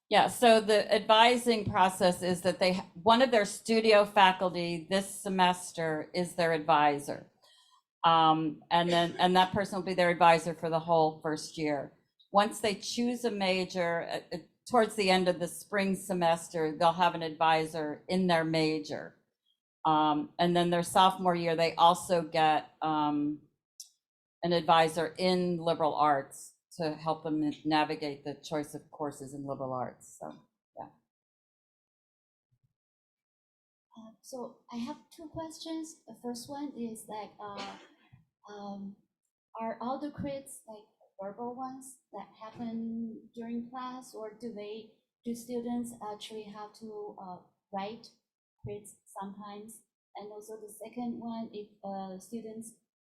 Yeah, so the advising process is that one of their studio faculty this semester is their advisor. And that person will be their advisor for the whole first year. Once they choose a major, towards the end of the spring semester, they'll have an advisor in their major. And then their sophomore year, they also get an advisor in liberal arts to help them navigate the choice of courses in liberal arts. So, yeah. So I have two questions. The first one is like, are all the crits like verbal ones that happen during class, or do students actually have to write crits sometimes? And also the second one, if students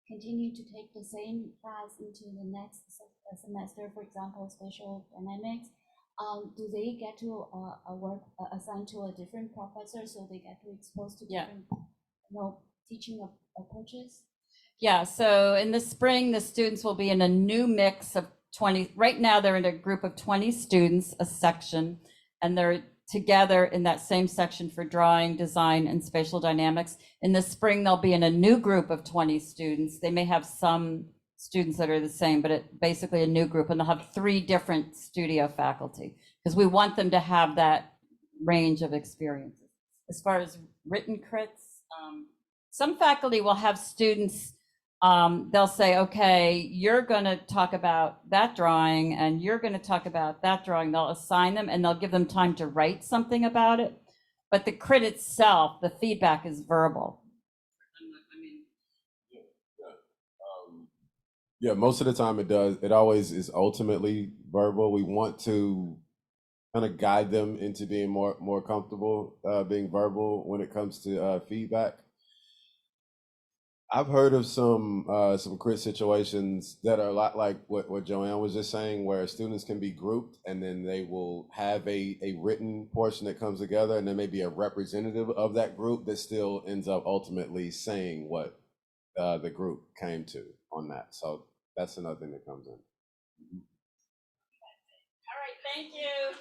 continue to take the same class into the next semester, for example, spatial dynamics, do they get to work assigned to a different professor, so they get to expose to different teaching approaches? Yeah, so in the spring, the students will be in a new mix of 20. Right now, they're in a group of 20 students, a section, and they're together in that same section for drawing, design, and spatial dynamics. In the spring, they'll be in a new group of 20 students. They may have some students that are the same, but it's basically a new group, and they'll have 3 different studio faculty because we want them to have that range of experiences. As far as written crits, some faculty will have students, they'll say, okay, you're going to talk about that drawing and you're going to talk about that drawing. They'll assign them and they'll give them time to write something about it. But the crit itself, the feedback is verbal. Yeah, most of the time it does. It always is ultimately verbal. We want to kind of guide them into being more comfortable being verbal when it comes to feedback. I've heard of some crit situations that are a lot like what Joanne was just saying, where students can be grouped and then they will have a written portion that comes together, and there may be a representative of that group that still ends up ultimately saying what the group came to on that. So that's another thing that comes in. All right, thank you.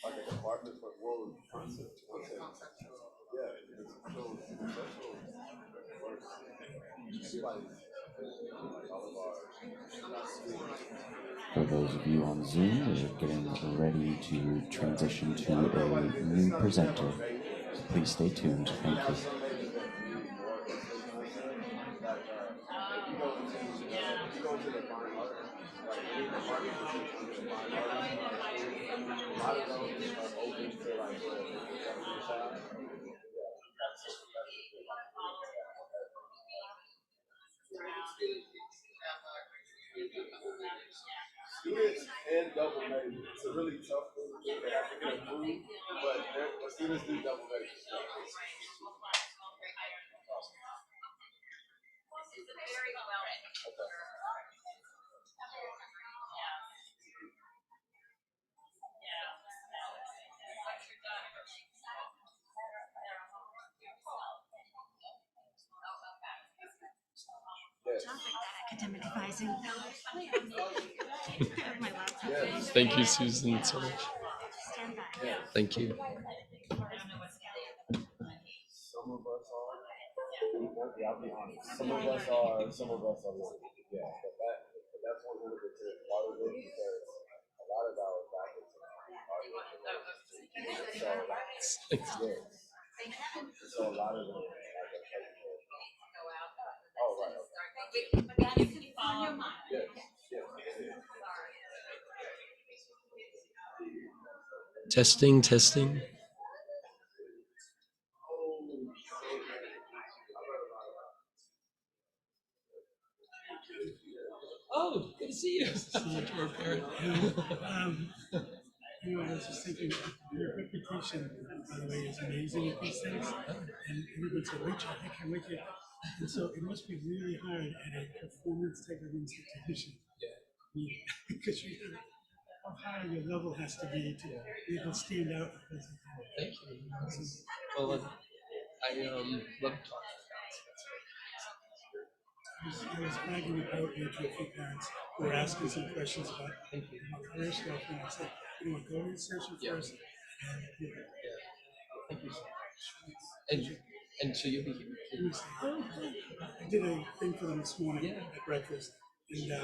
Like a department for world concept. Yeah, it's so For those of you on Zoom, we're getting ready to transition to a new presenter. So please stay tuned. Thank you. Students and double majors. It's a really tough thing to do. I think it'll move, but students do double majors. Academic advising. My laptop. Thank you, Susan, so much. Stand by. Thank you. Some of us are. I'll be honest. Some of us are. Some of us are not. Yeah, but that's 100% part of it because a lot of our topics are so a lot of them. Oh, right. Testing, testing. Oh, good to see you. So much more parent. I was just thinking, your reputation, by the way, is amazing at these things. And everybody said, Rachel, I can't wait to. And so it must be really hard at a performance type of institution. Yeah. Because you know how high your level has to be to be able to stand out. Thank you. Well, I love talking. I was bragging about you to a few parents who were asking some questions about career stuff, and I said, you know, go to the session first. And, you know, Thank you so much. And so you'll be here. I did a thing for them this morning at breakfast, and so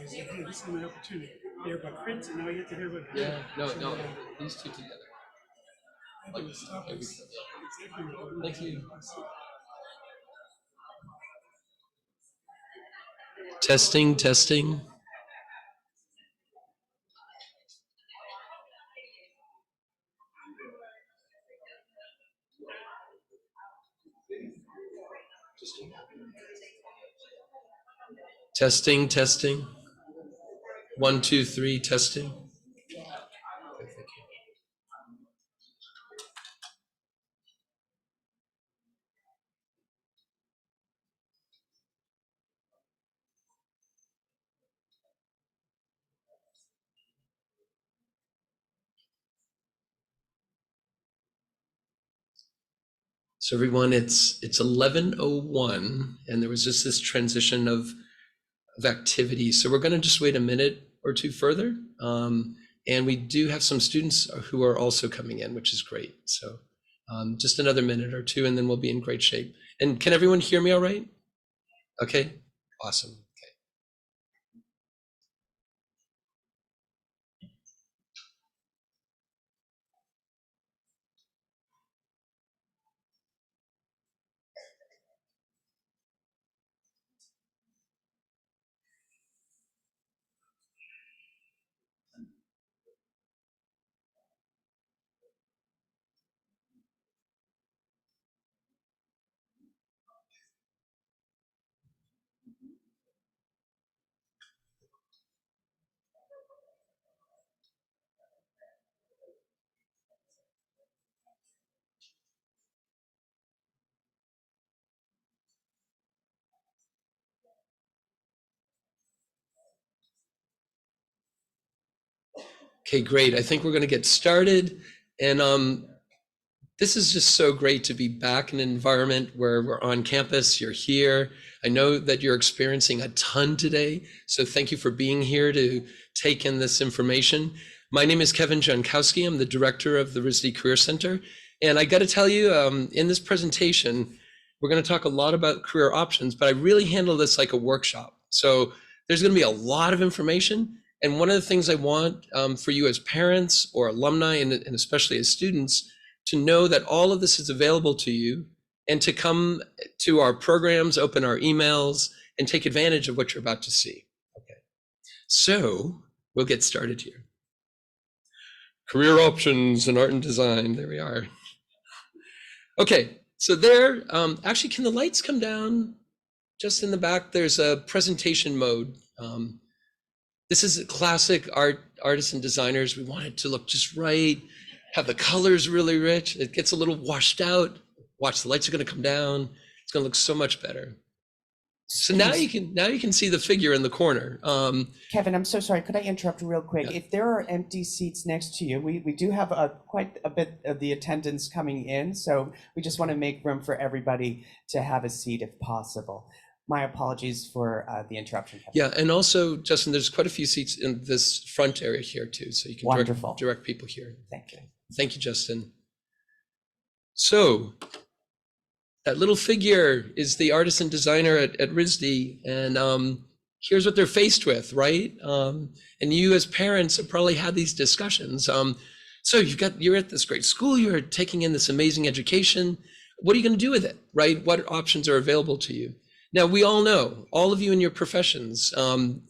I said, hey, this is my opportunity to hear about Prince, and now I get to hear about you. No, these two together. Thank you. Testing, testing. Testing, testing. 1, 2, 3, testing. So everyone, it's 11:01, and there was just this transition of activity. So we're going to just wait a minute or two further, and we do have some students who are also coming in, which is great. So just another minute or two, and then we'll be in great shape. And can everyone hear me all right? Okay, awesome. Okay, great. I think we're going to get started. And this is just so great to be back in an environment where we're on campus. You're here. I know that you're experiencing a ton today. So thank you for being here to take in this information. My name is Kevin Jankowski. I'm the director of the RISD Career Center. And I got to tell you, in this presentation, We're going to talk a lot about career options, but I really handle this like a workshop. So there's going to be a lot of information. And one of the things I want for you as parents or alumni, and especially as students, to know that all of this is available to you, and to come to our programs, open our emails, and take advantage of what you're about to see. Okay, so we'll get started here. Career options in art and design, there we are. Okay, so there, actually, can the lights come down? Just in the back, there's a presentation mode. This is a classic artists and designers. We want it to look just right, have the colors really rich. It gets a little washed out. Watch, the lights are gonna come down. It's gonna look so much better. So now you can see the figure in the corner. Kevin, I'm so sorry. Could I interrupt real quick? Yeah. If there are empty seats next to you, we do have quite a bit of the attendance coming in, so we just want to make room for everybody to have a seat if possible. My apologies for the interruption, Kevin. Yeah, and also, Justin, there's quite a few seats in this front area here too, so you can direct people here. Thank you. Thank you, Justin. So that little figure is the artist and designer at RISD, and here's what they're faced with, right? And you as parents have probably had these discussions. So you're at this great school, you're taking in this amazing education. What are you going to do with it, right? What options are available to you? Now, we all know, all of you in your professions,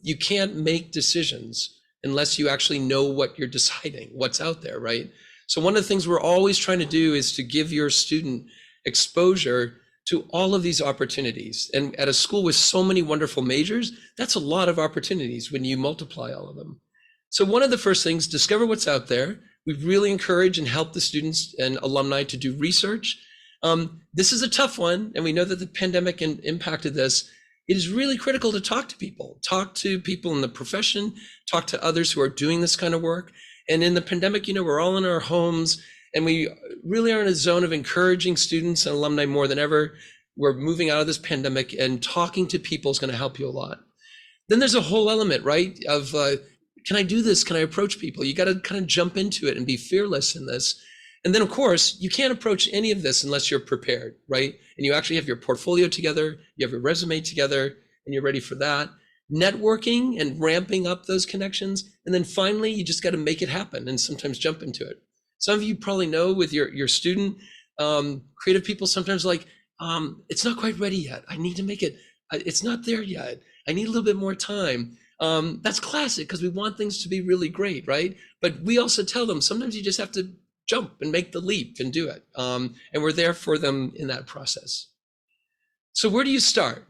you can't make decisions unless you actually know what you're deciding, what's out there, right? So one of the things we're always trying to do is to give your student exposure to all of these opportunities. And at a school with so many wonderful majors, that's a lot of opportunities when you multiply all of them. So one of the first things, discover what's out there. We really encourage and help the students and alumni to do research. This is a tough one, and we know that the pandemic impacted this. It is really critical to talk to people in the profession, talk to others who are doing this kind of work. And in the pandemic, we're all in our homes, and we really are in a zone of encouraging students and alumni more than ever. We're moving out of this pandemic, and talking to people is going to help you a lot. Then there's a whole element, right, of can I do this? Can I approach people? You got to kind of jump into it and be fearless in this. And then, of course, you can't approach any of this unless you're prepared, right? And you actually have your portfolio together, you have your resume together, and you're ready for that. Networking and ramping up those connections. And then finally, you just got to make it happen and sometimes jump into it. Some of you probably know with your student, creative people sometimes like, it's not quite ready yet. I need to make it, it's not there yet. I need a little bit more time. That's classic because we want things to be really great, right? But we also tell them sometimes you just have to jump and make the leap and do it. And we're there for them in that process. So where do you start?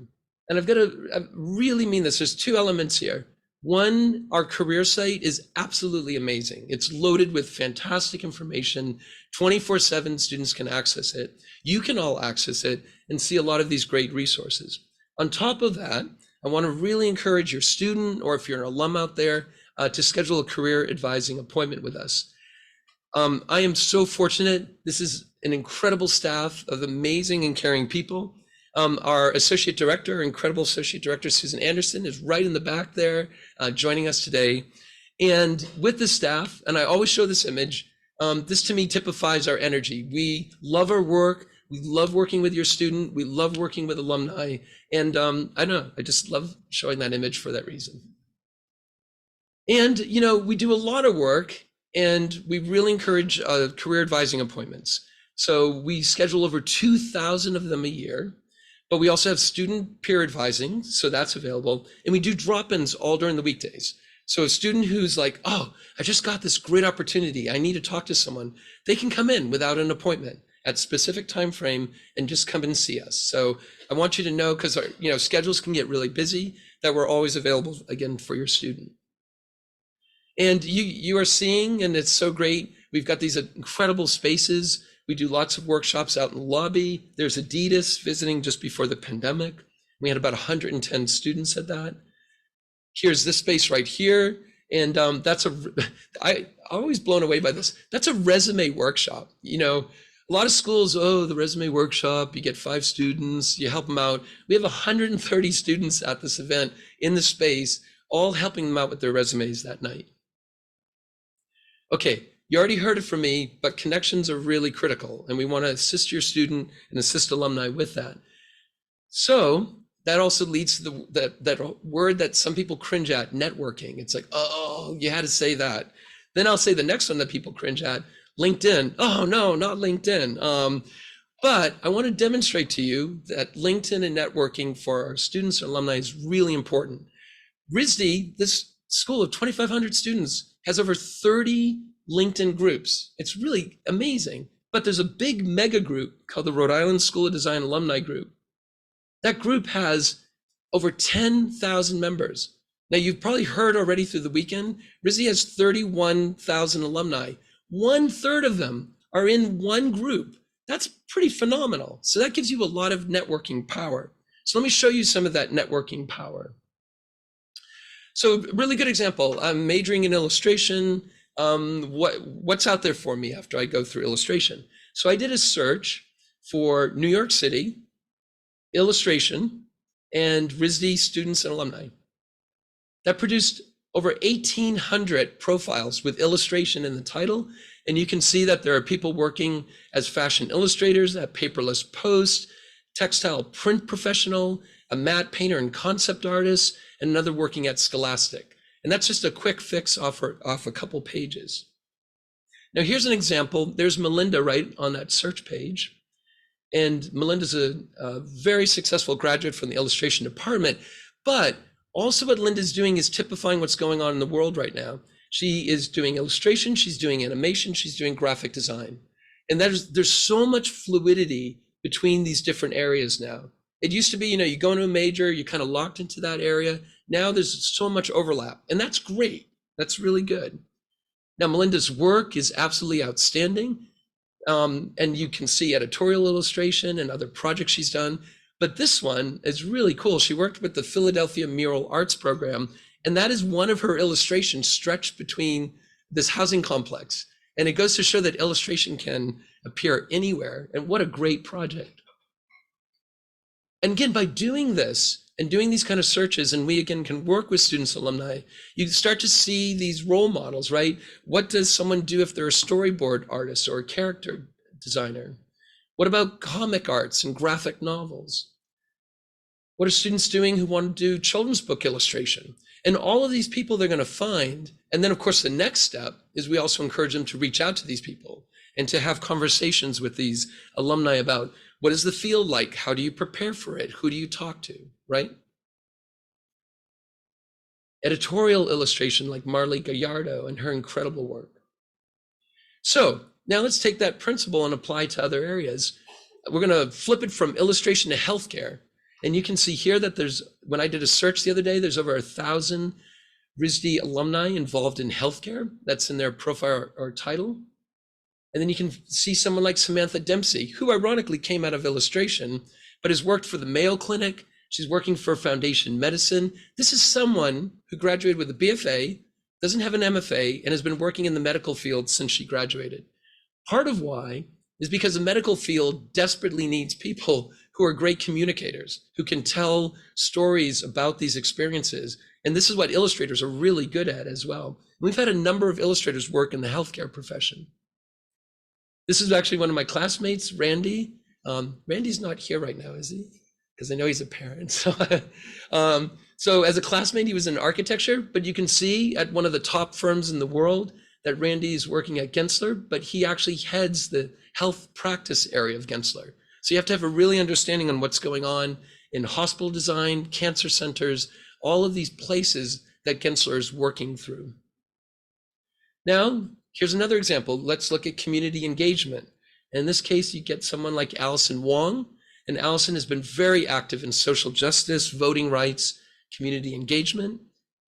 And I really mean this, there's two elements here. One, our career site is absolutely amazing. It's loaded with fantastic information, 24/7 students can access it. You can all access it and see a lot of these great resources. On top of that, I want to really encourage your student, or if you're an alum out there, to schedule a career advising appointment with us. I am so fortunate. This is an incredible staff of amazing and caring people. Our associate director, incredible associate director, Susan Anderson, is right in the back there, joining us today. And with the staff, and I always show this image, this to me typifies our energy. We love our work. We love working with your student. We love working with alumni. And I don't know, I just love showing that image for that reason. And, we do a lot of work, and we really encourage career advising appointments. So we schedule over 2,000 of them a year, but we also have student peer advising, so that's available. And we do drop-ins all during the weekdays. So a student who's like, oh, I just got this great opportunity, I need to talk to someone, they can come in without an appointment at specific time frame and just come and see us. So I want you to know, because our schedules can get really busy, that we're always available again for your student. And you are seeing, and it's so great, we've got these incredible spaces. We do lots of workshops out in the lobby. There's Adidas visiting just before the pandemic. We had about 110 students at that. Here's this space right here. And I'm always blown away by this. That's a resume workshop. A lot of schools, the resume workshop, you get 5 students, you help them out. We have 130 students at this event in the space, all helping them out with their resumes that night. Okay, You already heard it from me, but connections are really critical, and we want to assist your student and assist alumni with that. So that also leads to that word that some people cringe at, networking. It's like, oh, you had to say that. Then I'll say the next one that people cringe at, LinkedIn. Oh no, not LinkedIn. But I want to demonstrate to you that LinkedIn and networking for our students and alumni is really important. RISD, this school of 2,500 students, has over 30 LinkedIn groups. It's really amazing. But there's a big mega group called the Rhode Island School of Design Alumni Group. That group has over 10,000 members. Now, you've probably heard already through the weekend, RISD has 31,000 alumni. 1/3 of them are in one group. That's pretty phenomenal. So that gives you a lot of networking power. So let me show you some of that networking power. So really good example, I'm majoring in illustration. What's out there for me after I go through illustration? So I did a search for New York City, illustration, and RISD students and alumni. That produced over 1,800 profiles with illustration in the title. And you can see that there are people working as fashion illustrators at Paperless Post, textile print professional, a matte painter and concept artist, and another working at Scholastic. And that's just a quick fix off a couple pages. Now here's an example. There's Melinda right on that search page. And Melinda's a very successful graduate from the illustration department, but also what Linda's doing is typifying what's going on in the world right now. She is doing illustration, she's doing animation, she's doing graphic design. And there's so much fluidity between these different areas now. It used to be, you go into a major, you're kind of locked into that area. Now there's so much overlap, and that's great. That's really good. Now, Melinda's work is absolutely outstanding. And you can see editorial illustration and other projects she's done. But this one is really cool. She worked with the Philadelphia Mural Arts Program, and that is one of her illustrations stretched between this housing complex. And it goes to show that illustration can appear anywhere. And what a great project. And again, by doing this and doing these kind of searches, and we again can work with students, alumni, you start to see these role models, right? What does someone do if they're a storyboard artist or a character designer? What about comic arts and graphic novels? What are students doing who want to do children's book illustration? And all of these people they're going to find. And then of course, the next step is we also encourage them to reach out to these people and to have conversations with these alumni about what is the field like? How do you prepare for it? Who do you talk to, right? Editorial illustration like Marley Gallardo and her incredible work. So now let's take that principle and apply to other areas. We're going to flip it from illustration to healthcare. And you can see here that when I did a search the other day, there's over 1,000 RISD alumni involved in healthcare. That's in their profile or title. And then you can see someone like Samantha Dempsey, who ironically came out of illustration, but has worked for the Mayo Clinic. She's working for Foundation Medicine. This is someone who graduated with a BFA, doesn't have an MFA, and has been working in the medical field since she graduated. Part of why is because the medical field desperately needs people who are great communicators, who can tell stories about these experiences. And this is what illustrators are really good at as well. We've had a number of illustrators work in the healthcare profession. This is actually one of my classmates, Randy. Randy's not here right now, is he? Because I know he's a parent. So as a classmate, he was in architecture, but you can see at one of the top firms in the world that Randy is working at Gensler, but he actually heads the health practice area of Gensler. So you have to have a really understanding on what's going on in hospital design, cancer centers, all of these places that Gensler is working through. Now, here's another example. Let's look at community engagement. In this case, you get someone like Allison Wong, and Allison has been very active in social justice, voting rights, community engagement.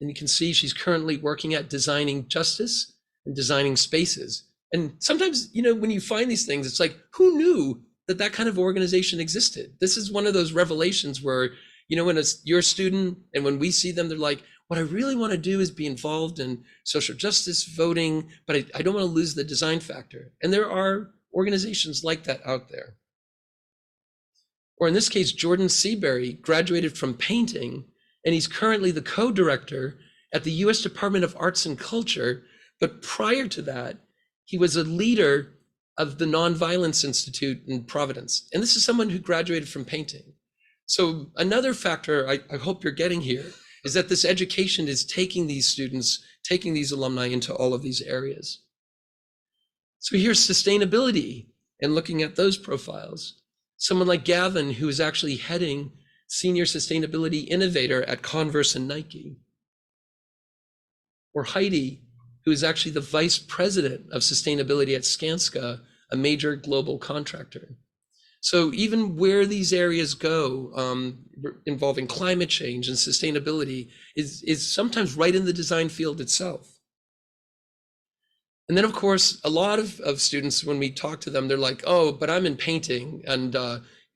And you can see she's currently working at designing justice and designing spaces. And sometimes, when you find these things, it's like, who knew that that kind of organization existed? This is one of those revelations where, when you're a student and when we see them, they're like, what I really want to do is be involved in social justice, voting, but I don't want to lose the design factor. And there are organizations like that out there. Or in this case, Jordan Seabury graduated from painting, and he's currently the co-director at the US Department of Arts and Culture. But prior to that, he was a leader of the Nonviolence Institute in Providence. And this is someone who graduated from painting. So another factor I hope you're getting here is that this education is taking these students, taking these alumni into all of these areas. So here's sustainability and looking at those profiles. Someone like Gavin, who is actually heading Senior Sustainability Innovator at Converse and Nike. Or Heidi, who is actually the Vice President of Sustainability at Skanska, a major global contractor. So even where these areas go, involving climate change and sustainability, is sometimes right in the design field itself. And then, of course, a lot of students, when we talk to them, they're like, oh, but I'm in painting, and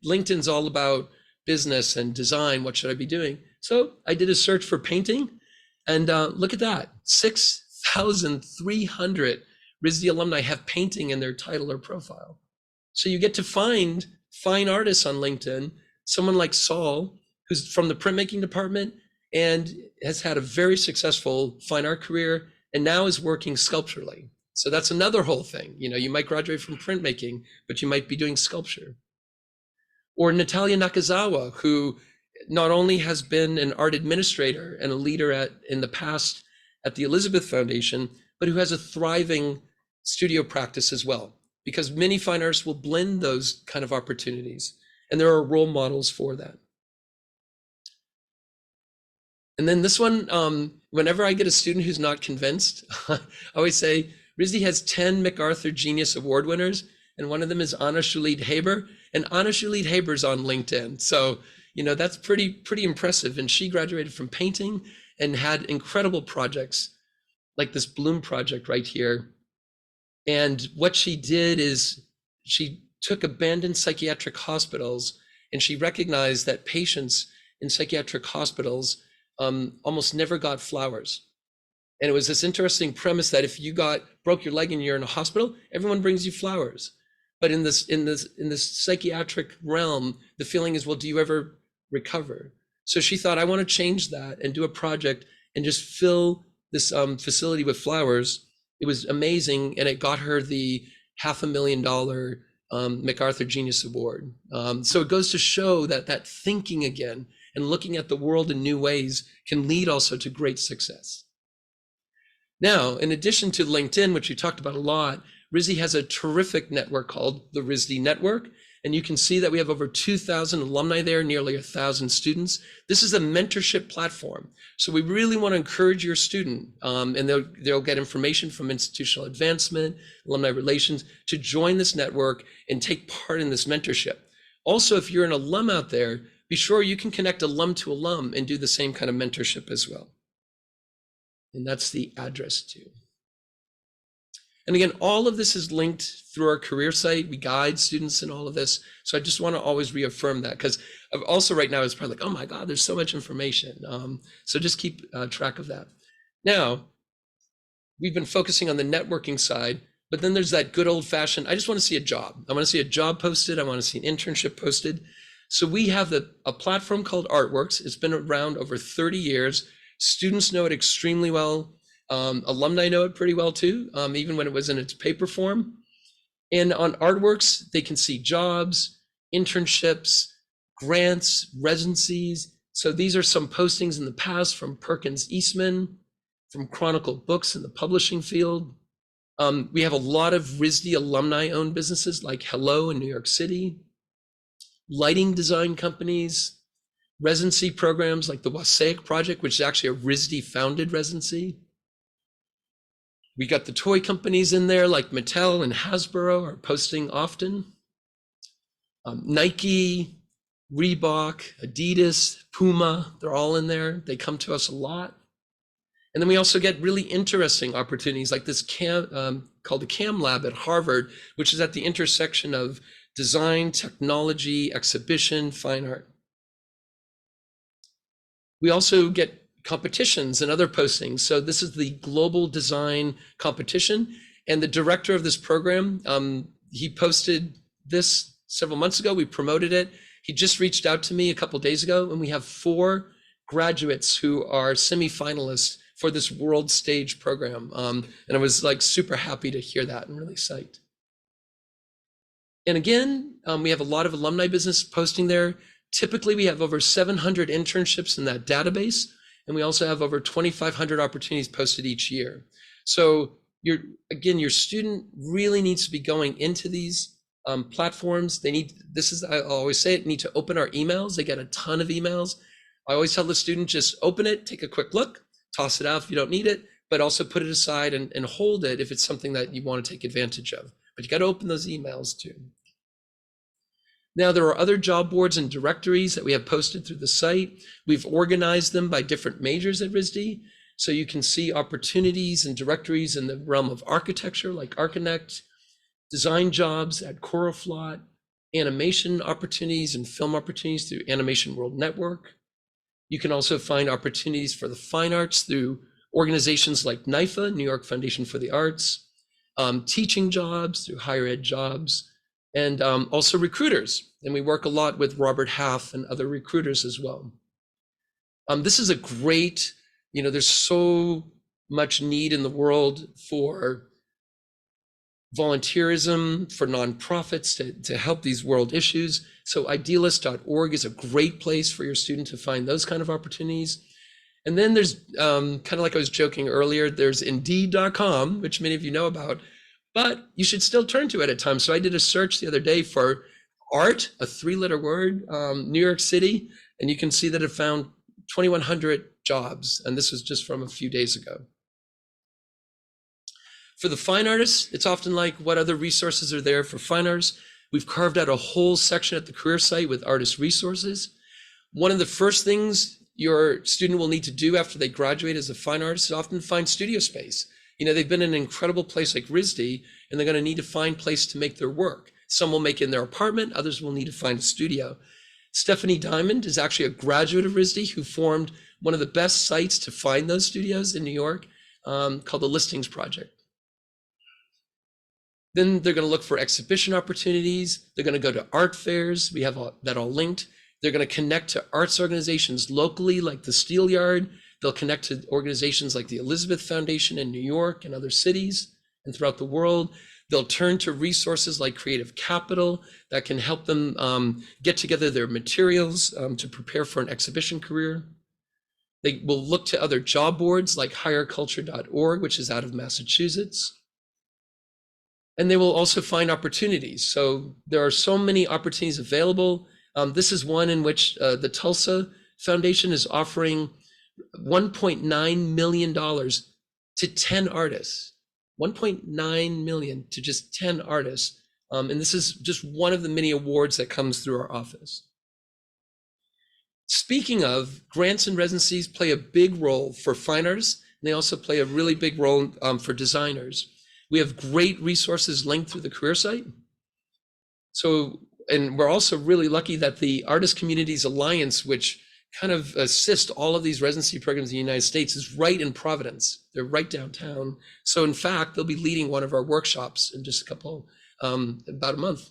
LinkedIn's all about business and design. What should I be doing? So I did a search for painting, and look at that. 6,300 RISD alumni have painting in their title or profile. So you get to find fine artists on LinkedIn, someone like Saul, who's from the printmaking department and has had a very successful fine art career and now is working sculpturally. So that's another whole thing. You know, you might graduate from printmaking, but you might be doing sculpture. Or Natalia Nakazawa, who not only has been an art administrator and a leader in the past at the Elizabeth Foundation, but who has a thriving studio practice as well, because many fine artists will blend those kind of opportunities, and there are role models for that. And then this one, whenever I get a student who's not convinced, I always say, RISD has 10 MacArthur Genius Award winners, and one of them is Anna Shulit Haber, and Anna Shulit Haber's on LinkedIn. So, you know, that's pretty impressive. And she graduated from painting and had incredible projects like this Bloom project right here. And what she did is she took abandoned psychiatric hospitals and she recognized that patients in psychiatric hospitals almost never got flowers. And it was this interesting premise that if you broke your leg and you're in a hospital, everyone brings you flowers. But in this psychiatric realm, the feeling is, well, do you ever recover? So she thought, I want to change that and do a project and just fill this facility with flowers. It was amazing, and it got her the $500,000 MacArthur Genius Award. So it goes to show that thinking again and looking at the world in new ways can lead also to great success. Now, in addition to LinkedIn, which we talked about a lot, RISD has a terrific network called the RISD Network. And you can see that we have over 2,000 alumni there, nearly 1,000 students. This is a mentorship platform. So we really want to encourage your student, and they'll get information from institutional advancement, alumni relations, to join this network and take part in this mentorship. Also, if you're an alum out there, be sure you can connect alum to alum and do the same kind of mentorship as well. And that's the address too. And again, all of this is linked through our career site. We guide students in all of this. So I just want to always reaffirm that, because also right now it's probably like, oh my God, there's so much information. So just keep track of that. Now, we've been focusing on the networking side, but then there's that good old fashioned, I just want to see a job. I want to see a job posted. I want to see an internship posted. So we have a platform called Artworks. It's been around over 30 years. Students know it extremely well. Alumni know it pretty well too, even when it was in its paper form. And on Artworks, they can see jobs, internships, grants, residencies. So these are some postings in the past from Perkins Eastman, from Chronicle Books in the publishing field. We have a lot of RISD alumni-owned businesses like Hello in New York City, lighting design companies, residency programs like the Wasaic Project, which is actually a RISD-founded residency. We got the toy companies in there like Mattel and Hasbro are posting often. Nike, Reebok, Adidas, Puma, they're all in there. They come to us a lot. And then we also get really interesting opportunities like this called the CAM Lab at Harvard, which is at the intersection of design, technology, exhibition, fine art. We also get competitions and other postings. So this is the global design competition. And the director of this program, he posted this several months ago. We promoted it. He just reached out to me a couple of days ago, and we have 4 graduates who are semi-finalists for this world stage program. And I was like super happy to hear that and really psyched. And again, we have a lot of alumni business posting there. Typically, we have over 700 internships in that database, and we also have over 2,500 opportunities posted each year. So your student really needs to be going into these platforms. I always say it, need to open our emails. They get a ton of emails. I always tell the student, just open it, take a quick look, toss it out if you don't need it, but also put it aside and hold it if it's something that you want to take advantage of. But you got to open those emails too. Now, there are other job boards and directories that we have posted through the site. We've organized them by different majors at RISD. So you can see opportunities and directories in the realm of architecture, like Archinect, design jobs at Coroflot, animation opportunities and film opportunities through Animation World Network. You can also find opportunities for the fine arts through organizations like NYFA, New York Foundation for the Arts, teaching jobs through Higher Ed Jobs, and also recruiters. And we work a lot with Robert Half and other recruiters as well. This is a great, there's so much need in the world for volunteerism, for nonprofits to help these world issues. So idealist.org is a great place for your student to find those kind of opportunities. And then there's kind of like I was joking earlier, there's indeed.com, which many of you know about, but you should still turn to it at times. So I did a search the other day for art, a 3-letter word, New York City, and you can see that it found 2,100 jobs. And this was just from a few days ago. For the fine artists, it's often like, what other resources are there for fine artists? We've carved out a whole section at the career site with artist resources. One of the first things your student will need to do after they graduate as a fine artist is often find studio space. They've been in an incredible place like RISD, and they're going to need to find a place to make their work. Some will make it in their apartment, others will need to find a studio. Stephanie Diamond is actually a graduate of RISD who formed one of the best sites to find those studios in New York, called the Listings Project. Then they're going to look for exhibition opportunities. They're going to go to art fairs. We have that all linked. They're going to connect to arts organizations locally, like the Steel Yard. They'll connect to organizations like the Elizabeth Foundation in New York and other cities and throughout the world. They'll turn to resources like Creative Capital that can help them get together their materials to prepare for an exhibition career. They will look to other job boards like higherculture.org, which is out of Massachusetts. And they will also find opportunities. So there are so many opportunities available. This is one in which the Tulsa Foundation is offering $1.9 million to 10 artists. 1.9 million to just 10 artists. And this is just one of the many awards that comes through our office. Speaking of, grants and residencies play a big role for fine artists, and they also play a really big role for designers. We have great resources linked through the career site. So, and we're also really lucky that the Artist Communities Alliance, which kind of assist all of these residency programs in the United States, is right in Providence. They're right downtown. So in fact, they'll be leading one of our workshops in just about a month.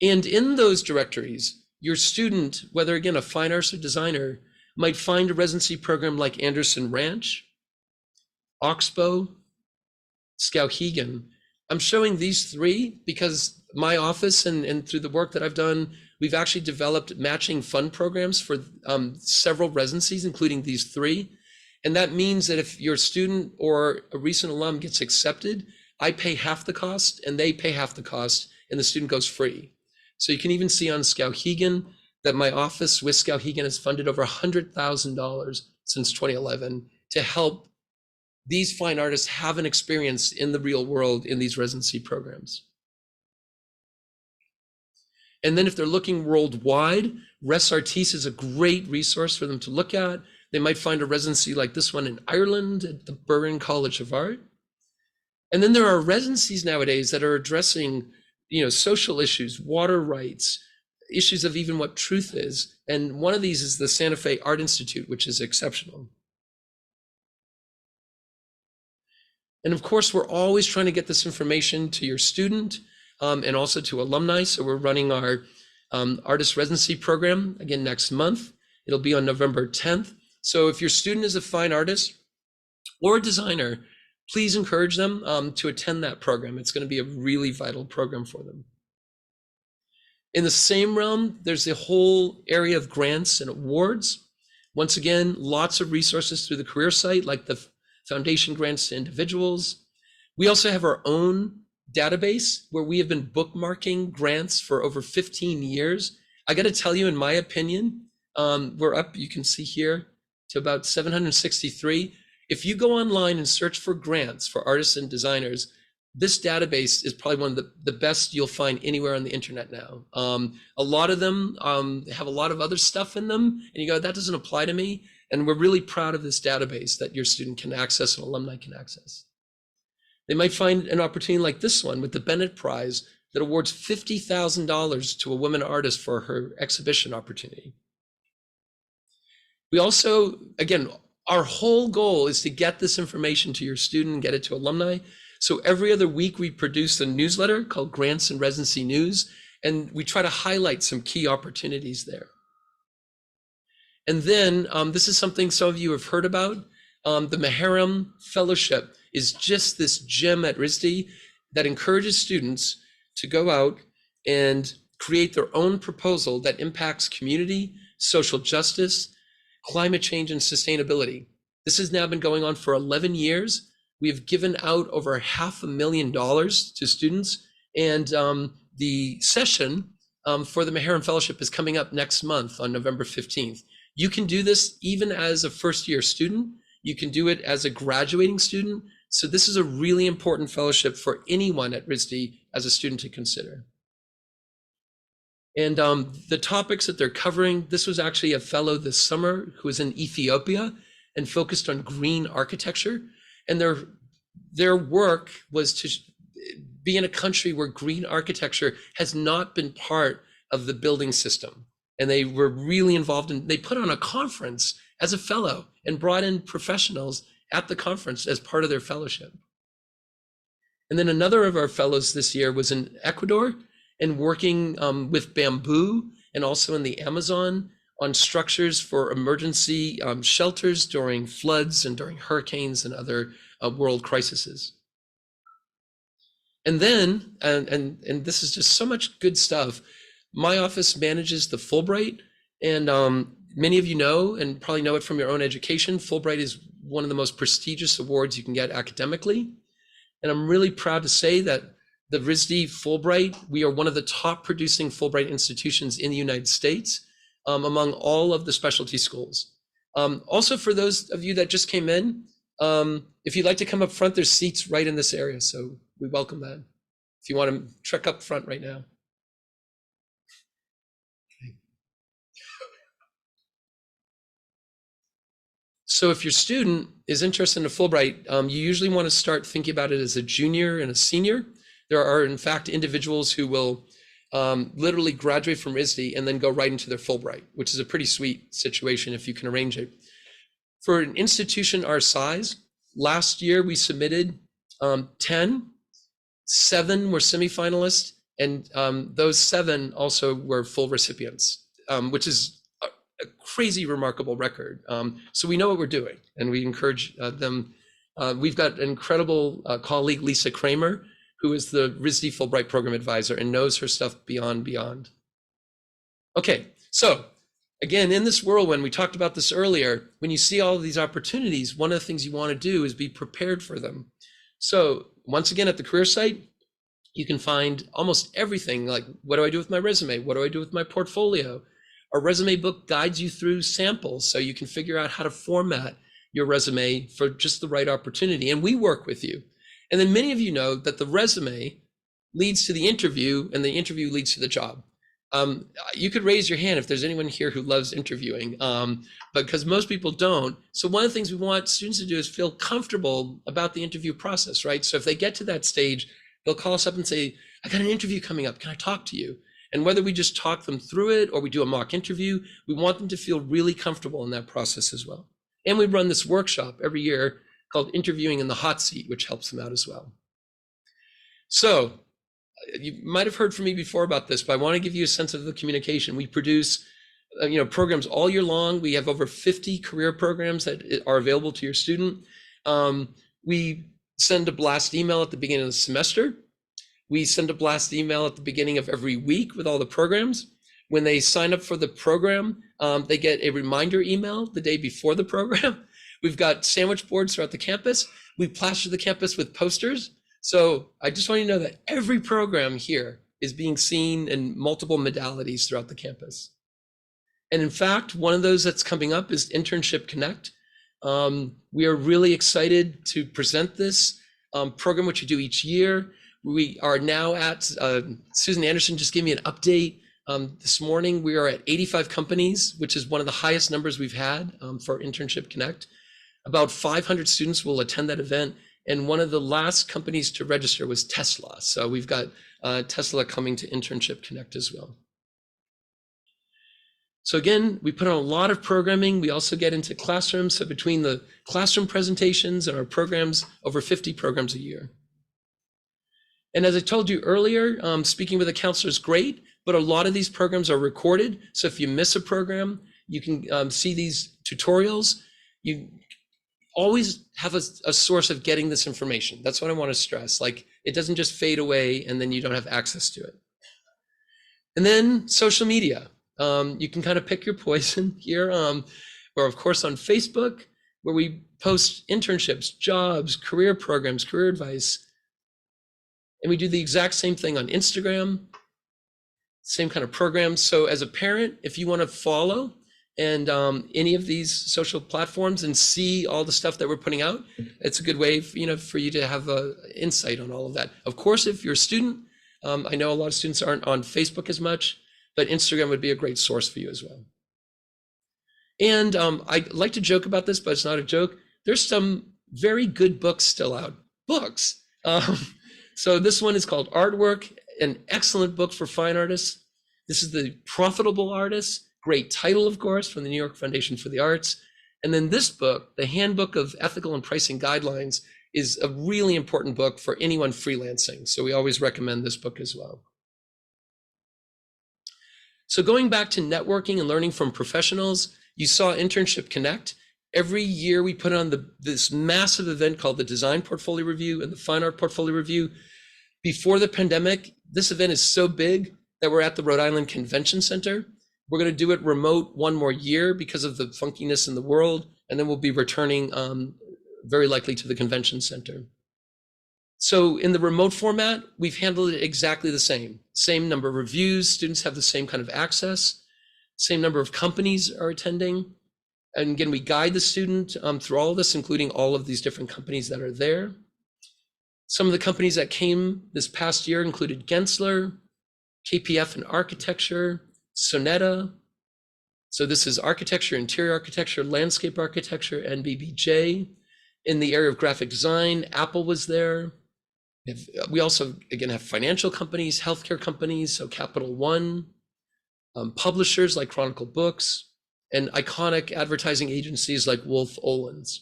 And in those directories, your student, whether again, a fine artist or designer, might find a residency program like Anderson Ranch, Oxbow, Skowhegan. I'm showing these three because my office and through the work that I've done, we've actually developed matching fund programs for several residencies, including these three. And that means that if your student or a recent alum gets accepted, I pay half the cost and they pay half the cost and the student goes free. So you can even see on Skowhegan that my office with Skowhegan has funded over $100,000 since 2011 to help these fine artists have an experience in the real world in these residency programs. And then if they're looking worldwide, Res Artis is a great resource for them to look at. They might find a residency like this one in Ireland at the Burren College of Art. And then there are residencies nowadays that are addressing, social issues, water rights, issues of even what truth is. And one of these is the Santa Fe Art Institute, which is exceptional. And of course, we're always trying to get this information to your student and also to alumni. So we're running our artist residency program again next month. It'll be on November 10th. So if your student is a fine artist or a designer, please encourage them to attend that program. It's going to be a really vital program for them. In the same realm, there's the whole area of grants and awards. Once again, lots of resources through the career site, like the foundation grants to individuals. We also have our own database where we have been bookmarking grants for over 15 years. I got to tell you, in my opinion, we're up, you can see here, to about 763. If you go online and search for grants for artists and designers, this database is probably one of the best you'll find anywhere on the internet now. A lot of them have a lot of other stuff in them, and you go, that doesn't apply to me. And we're really proud of this database that your student can access and alumni can access. They might find an opportunity like this one with the Bennett Prize that awards $50,000 to a woman artist for her exhibition opportunity. We also, again, our whole goal is to get this information to your student and get it to alumni. So every other week we produce a newsletter called Grants and Residency News, and we try to highlight some key opportunities there. And then this is something some of you have heard about. The Meharem Fellowship is just this gem at RISD that encourages students to go out and create their own proposal that impacts community, social justice, climate change, and sustainability. This has now been going on for 11 years. We have given out over $500,000 to students, and the session for the Meharem Fellowship is coming up next month on November 15th. You can do this even as a first-year student. You can do it as a graduating student. So this is a really important fellowship for anyone at RISD as a student to consider. And the topics that they're covering, this was actually a fellow this summer who was in Ethiopia and focused on green architecture. And their work was to be in a country where green architecture has not been part of the building system. And they were really involved in, they put on a conference as a fellow and brought in professionals at the conference as part of their fellowship. And then another of our fellows this year was in Ecuador and working with bamboo and also in the Amazon on structures for emergency shelters during floods and during hurricanes and other world crises. And then, and this is just so much good stuff, my office manages the Fulbright, and many of you know and probably know it from your own education. Fulbright is one of the most prestigious awards you can get academically. And I'm really proud to say that the RISD Fulbright, we are one of the top producing Fulbright institutions in the United States among all of the specialty schools. Also, for those of you that just came in, if you'd like to come up front, there's seats right in this area. So we welcome that. If you want to trek up front right now. So if your student is interested in a Fulbright, you usually want to start thinking about it as a junior and a senior. There are, in fact, individuals who will literally graduate from RISD and then go right into their Fulbright, which is a pretty sweet situation if you can arrange it. For an institution our size, last year we submitted 10, 7 were semifinalists, and those 7 also were full recipients, which is a crazy remarkable record. So we know what we're doing, and we encourage them. We've got an incredible colleague, Lisa Kramer, who is the RISD Fulbright Program Advisor and knows her stuff beyond. Okay, so again, in this whirlwind, we talked about this earlier, when you see all of these opportunities, one of the things you want to do is be prepared for them. So once again, at the career site, you can find almost everything, like what do I do with my resume? What do I do with my portfolio? Our resume book guides you through samples so you can figure out how to format your resume for just the right opportunity. And we work with you. And then many of you know that the resume leads to the interview and the interview leads to the job. You could raise your hand if there's anyone here who loves interviewing, but because most people don't. So one of the things we want students to do is feel comfortable about the interview process, right? So if they get to that stage, they'll call us up and say, I got an interview coming up, can I talk to you? And whether we just talk them through it or we do a mock interview, we want them to feel really comfortable in that process as well. And we run this workshop every year called Interviewing in the Hot Seat, which helps them out as well. So you might have heard from me before about this, but I want to give you a sense of the communication. We produce programs all year long. We have over 50 career programs that are available to your student. We send a blast email at the beginning of the semester. We send a blast email at the beginning of every week with all the programs. When they sign up for the program, they get a reminder email the day before the program. We've got sandwich boards throughout the campus. We plaster the campus with posters. So I just want you to know that every program here is being seen in multiple modalities throughout the campus. And in fact, one of those that's coming up is Internship Connect. We are really excited to present this program, which we do each year. We are now at, Susan Anderson just gave me an update this morning. We are at 85 companies, which is one of the highest numbers we've had for Internship Connect. About 500 students will attend that event. And one of the last companies to register was Tesla. So we've got Tesla coming to Internship Connect as well. So again, we put on a lot of programming. We also get into classrooms. So between the classroom presentations and our programs, over 50 programs a year. And as I told you earlier, speaking with a counselor is great, but a lot of these programs are recorded. So if you miss a program, you can see these tutorials. You always have a source of getting this information. That's what I want to stress. Like, it doesn't just fade away and then you don't have access to it. And then social media. You can kind of pick your poison here. Or of course on Facebook, where we post internships, jobs, career programs, career advice. And we do the exact same thing on Instagram, same kind of programs. So as a parent, if you want to follow and any of these social platforms and see all the stuff that we're putting out, it's a good way for you to have an insight on all of that. Of course, if you're a student, I know a lot of students aren't on Facebook as much, but Instagram would be a great source for you as well. And I like to joke about this, but it's not a joke. There's some very good books still out. Books. So this one is called Artwork, an excellent book for fine artists. This is The Profitable Artist, great title, of course, from the New York Foundation for the Arts. And then this book, The Handbook of Ethical and Pricing Guidelines, is a really important book for anyone freelancing. So we always recommend this book as well. So going back to networking and learning from professionals, you saw Internship Connect. Every year we put on this massive event called the Design Portfolio Review and the Fine Art Portfolio Review. Before the pandemic, this event is so big that we're at the Rhode Island Convention Center. We're going to do it remote one more year because of the funkiness in the world, and then we'll be returning very likely to the convention center. So in the remote format, we've handled it exactly the same. Same number of reviews, students have the same kind of access, same number of companies are attending. And again, we guide the student through all of this, including all of these different companies that are there. Some of the companies that came this past year included Gensler, KPF in architecture, Sonetta. So this is architecture, interior architecture, landscape architecture, and BBJ. In the area of graphic design, Apple was there. We also, again, have financial companies, healthcare companies, so Capital One, publishers like Chronicle Books, and iconic advertising agencies like Wolf Olins.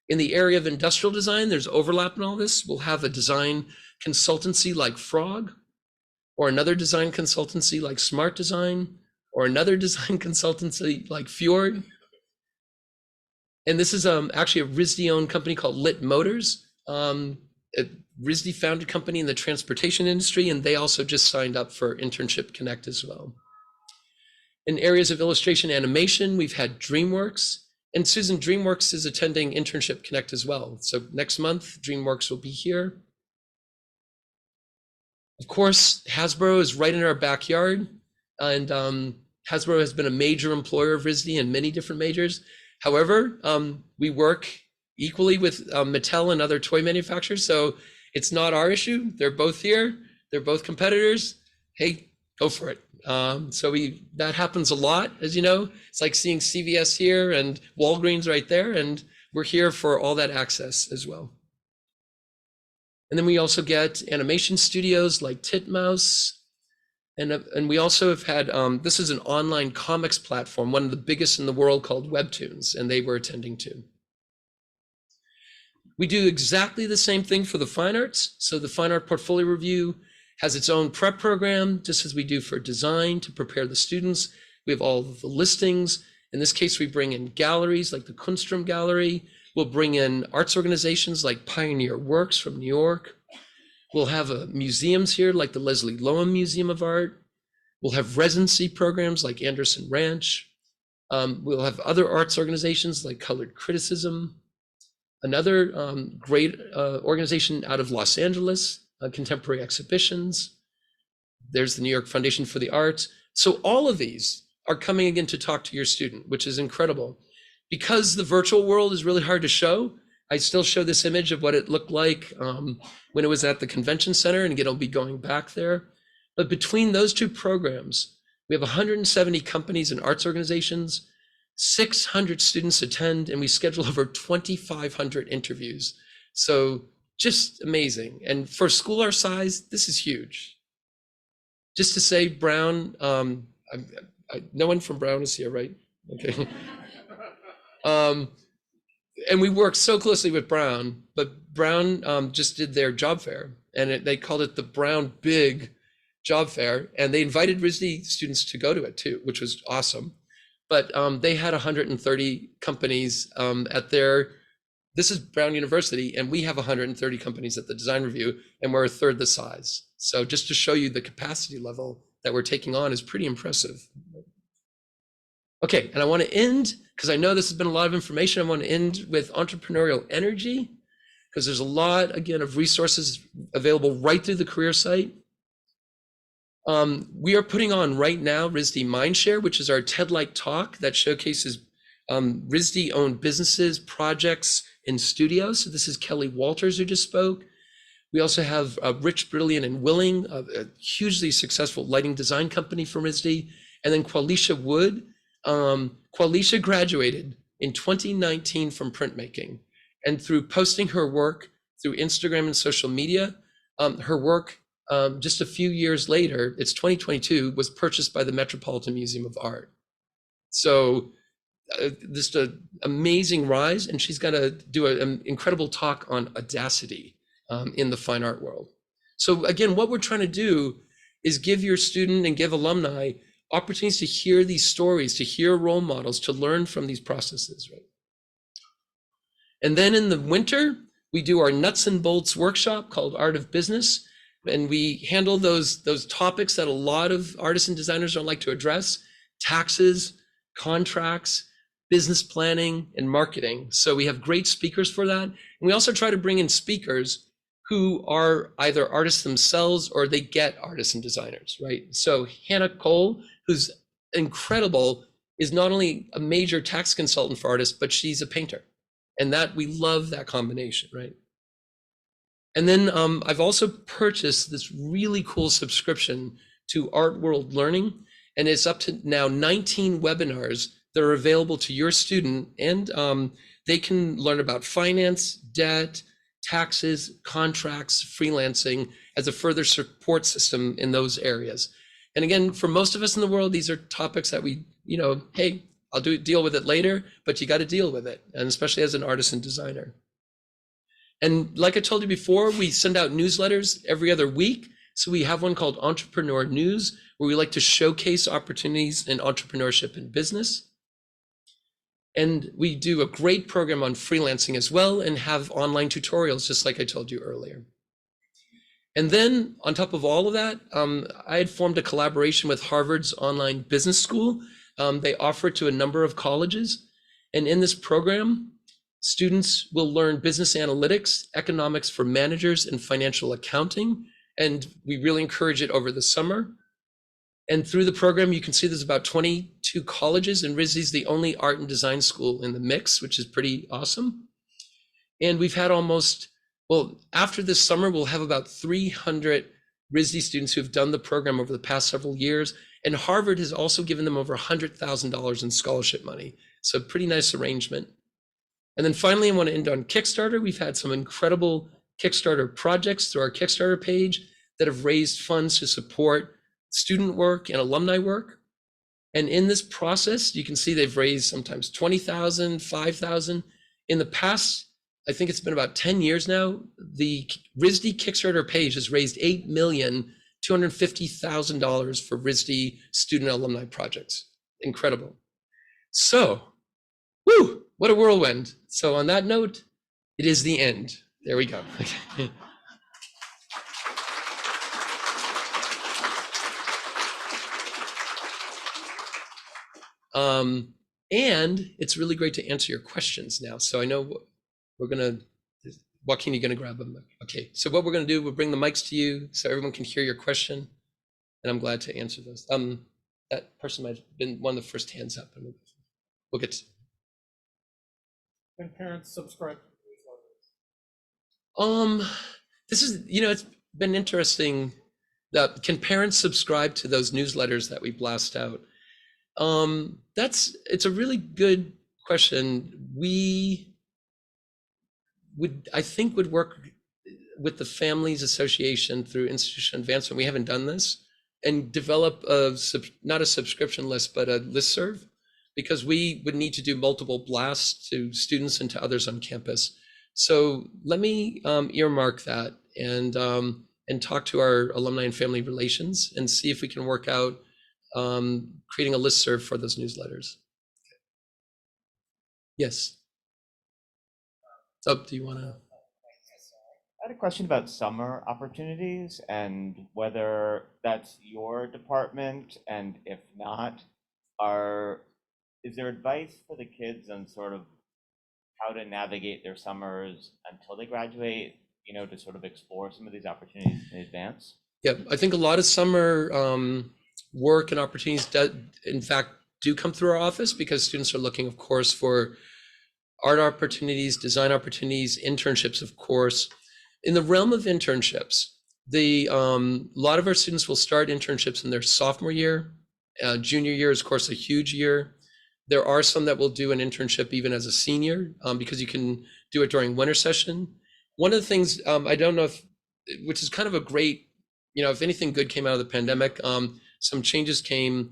In the area of industrial design, there's overlap in all this. We'll have a design consultancy like Frog, or another design consultancy like Smart Design, or another design consultancy like Fjord. And this is actually a RISD-owned company called Lit Motors, a RISD-founded company in the transportation industry, and they also just signed up for Internship Connect as well. In areas of illustration animation, we've had DreamWorks, and Susan, DreamWorks is attending Internship Connect as well. So next month, DreamWorks will be here. Of course, Hasbro is right in our backyard, and Hasbro has been a major employer of RISD in many different majors. However, we work equally with Mattel and other toy manufacturers, so it's not our issue. They're both here. They're both competitors. Hey, go for it. So that happens a lot, as you know. It's like seeing CVS here and Walgreens right there, and we're here for all that access as well. And then we also get animation studios like Titmouse, and we also have had, this is an online comics platform, one of the biggest in the world, called Webtoons, and they were attending too. We do exactly the same thing for the fine arts. So the Fine Art Portfolio Review has its own prep program, just as we do for design to prepare the students. We have all of the listings. In this case, we bring in galleries like the Kunstrom Gallery. We'll bring in arts organizations like Pioneer Works from New York. We'll have museums here like the Leslie Loam Museum of Art. We'll have residency programs like Anderson Ranch. We'll have other arts organizations like Colored Criticism. Another great organization out of Los Angeles, Contemporary Exhibitions. There's the New York Foundation for the Arts. So all of these are coming again to talk to your student, which is incredible. Because the virtual world is really hard to show, I still show this image of what it looked like when it was at the convention center, and again, it'll be going back there. But between those two programs, we have 170 companies and arts organizations, 600 students attend, and we schedule over 2,500 interviews. So just amazing. And for a school our size, this is huge. Just to say, Brown, no one from Brown is here, right? Okay. And we work so closely with Brown, but Brown just did their job fair, and they called it the Brown Big Job Fair, and they invited RISD students to go to it too, which was awesome. But they had 130 companies at this is Brown University, and we have 130 companies at the Design Review, and we're a third the size. So just to show you the capacity level that we're taking on is pretty impressive. Okay, and I want to end, because I know this has been a lot of information, I want to end with entrepreneurial energy, because there's a lot, again, of resources available right through the career site. We are putting on right now RISD Mindshare, which is our TED-like talk that showcases RISD-owned businesses, projects, and studios. So this is Kelly Walters who just spoke. We also have Rich Brilliant and Willing, a hugely successful lighting design company from RISD, and then Qualisha Wood. Qualisha graduated in 2019 from printmaking, and through posting her work through Instagram and social media, her work just a few years later, it's 2022, was purchased by the Metropolitan Museum of Art. So just an amazing rise, and she's going to do an incredible talk on audacity in the fine art world. So again, what we're trying to do is give your student and give alumni opportunities to hear these stories, to hear role models, to learn from these processes, right? And then in the winter, we do our nuts and bolts workshop called Art of Business. And we handle those topics that a lot of artists and designers don't like to address: taxes, contracts, business planning, and marketing. So we have great speakers for that. And we also try to bring in speakers who are either artists themselves or they get artists and designers, right? So Hannah Cole, who's incredible, is not only a major tax consultant for artists, but she's a painter. And that, we love that combination, right? And then I've also purchased this really cool subscription to Art World Learning, and it's up to now 19 webinars that are available to your student, and they can learn about finance, debt, taxes, contracts, freelancing as a further support system in those areas. And again, for most of us in the world, these are topics that we, hey, I'll deal with it later, but you got to deal with it, and especially as an artist and designer. And like I told you before, we send out newsletters every other week. So we have one called Entrepreneur News, where we like to showcase opportunities in entrepreneurship and business. And we do a great program on freelancing as well, and have online tutorials, just like I told you earlier. And then on top of all of that, I had formed a collaboration with Harvard's online business school. They offer it to a number of colleges. And in this program, students will learn business analytics, economics for managers, and financial accounting. And we really encourage it over the summer. And through the program, you can see there's about 22 colleges, and RISD is the only art and design school in the mix, which is pretty awesome. And we've had after this summer, we'll have about 300 RISD students who have done the program over the past several years. And Harvard has also given them over $100,000 in scholarship money. So pretty nice arrangement. And then finally, I want to end on Kickstarter. We've had some incredible Kickstarter projects through our Kickstarter page that have raised funds to support student work and alumni work. And in this process, you can see they've raised sometimes $20,000, $5,000. In the past, I think it's been about 10 years now, the RISD Kickstarter page has raised $8,250,000 for RISD student alumni projects. incredible. So, woo, what a whirlwind. So on that note, it is the end. There we go. Okay. And it's really great to answer your questions now. So I know we're gonna, Joaquin, you're gonna grab them. Okay, so what we're gonna do, we'll bring the mics to you so everyone can hear your question. And I'm glad to answer those. That person might have been one of the first hands up. And we'll get to. Can parents subscribe? This is, it's been interesting. Can parents subscribe to those newsletters that we blast out? It's a really good question. We I think would work with the Families Association through Institution Advancement. We haven't done this, and develop not a subscription list, but a listserv, because we would need to do multiple blasts to students and to others on campus. So let me earmark that and talk to our alumni and family relations and see if we can work out creating a listserv for those newsletters. Yes. Do you want to? I had a question about summer opportunities and whether that's your department, and if not, is there advice for the kids on sort of how to navigate their summers until they graduate, to sort of explore some of these opportunities in advance? Yeah, I think a lot of summer work and opportunities in fact do come through our office, because students are looking, of course, for art opportunities, design opportunities, internships, of course. In the realm of internships, a lot of our students will start internships in their sophomore year. Junior year is, of course, a huge year. There are some that will do an internship even as a senior, because you can do it during winter session. One of the things, I don't know which is kind of a great, if anything good came out of the pandemic, some changes came,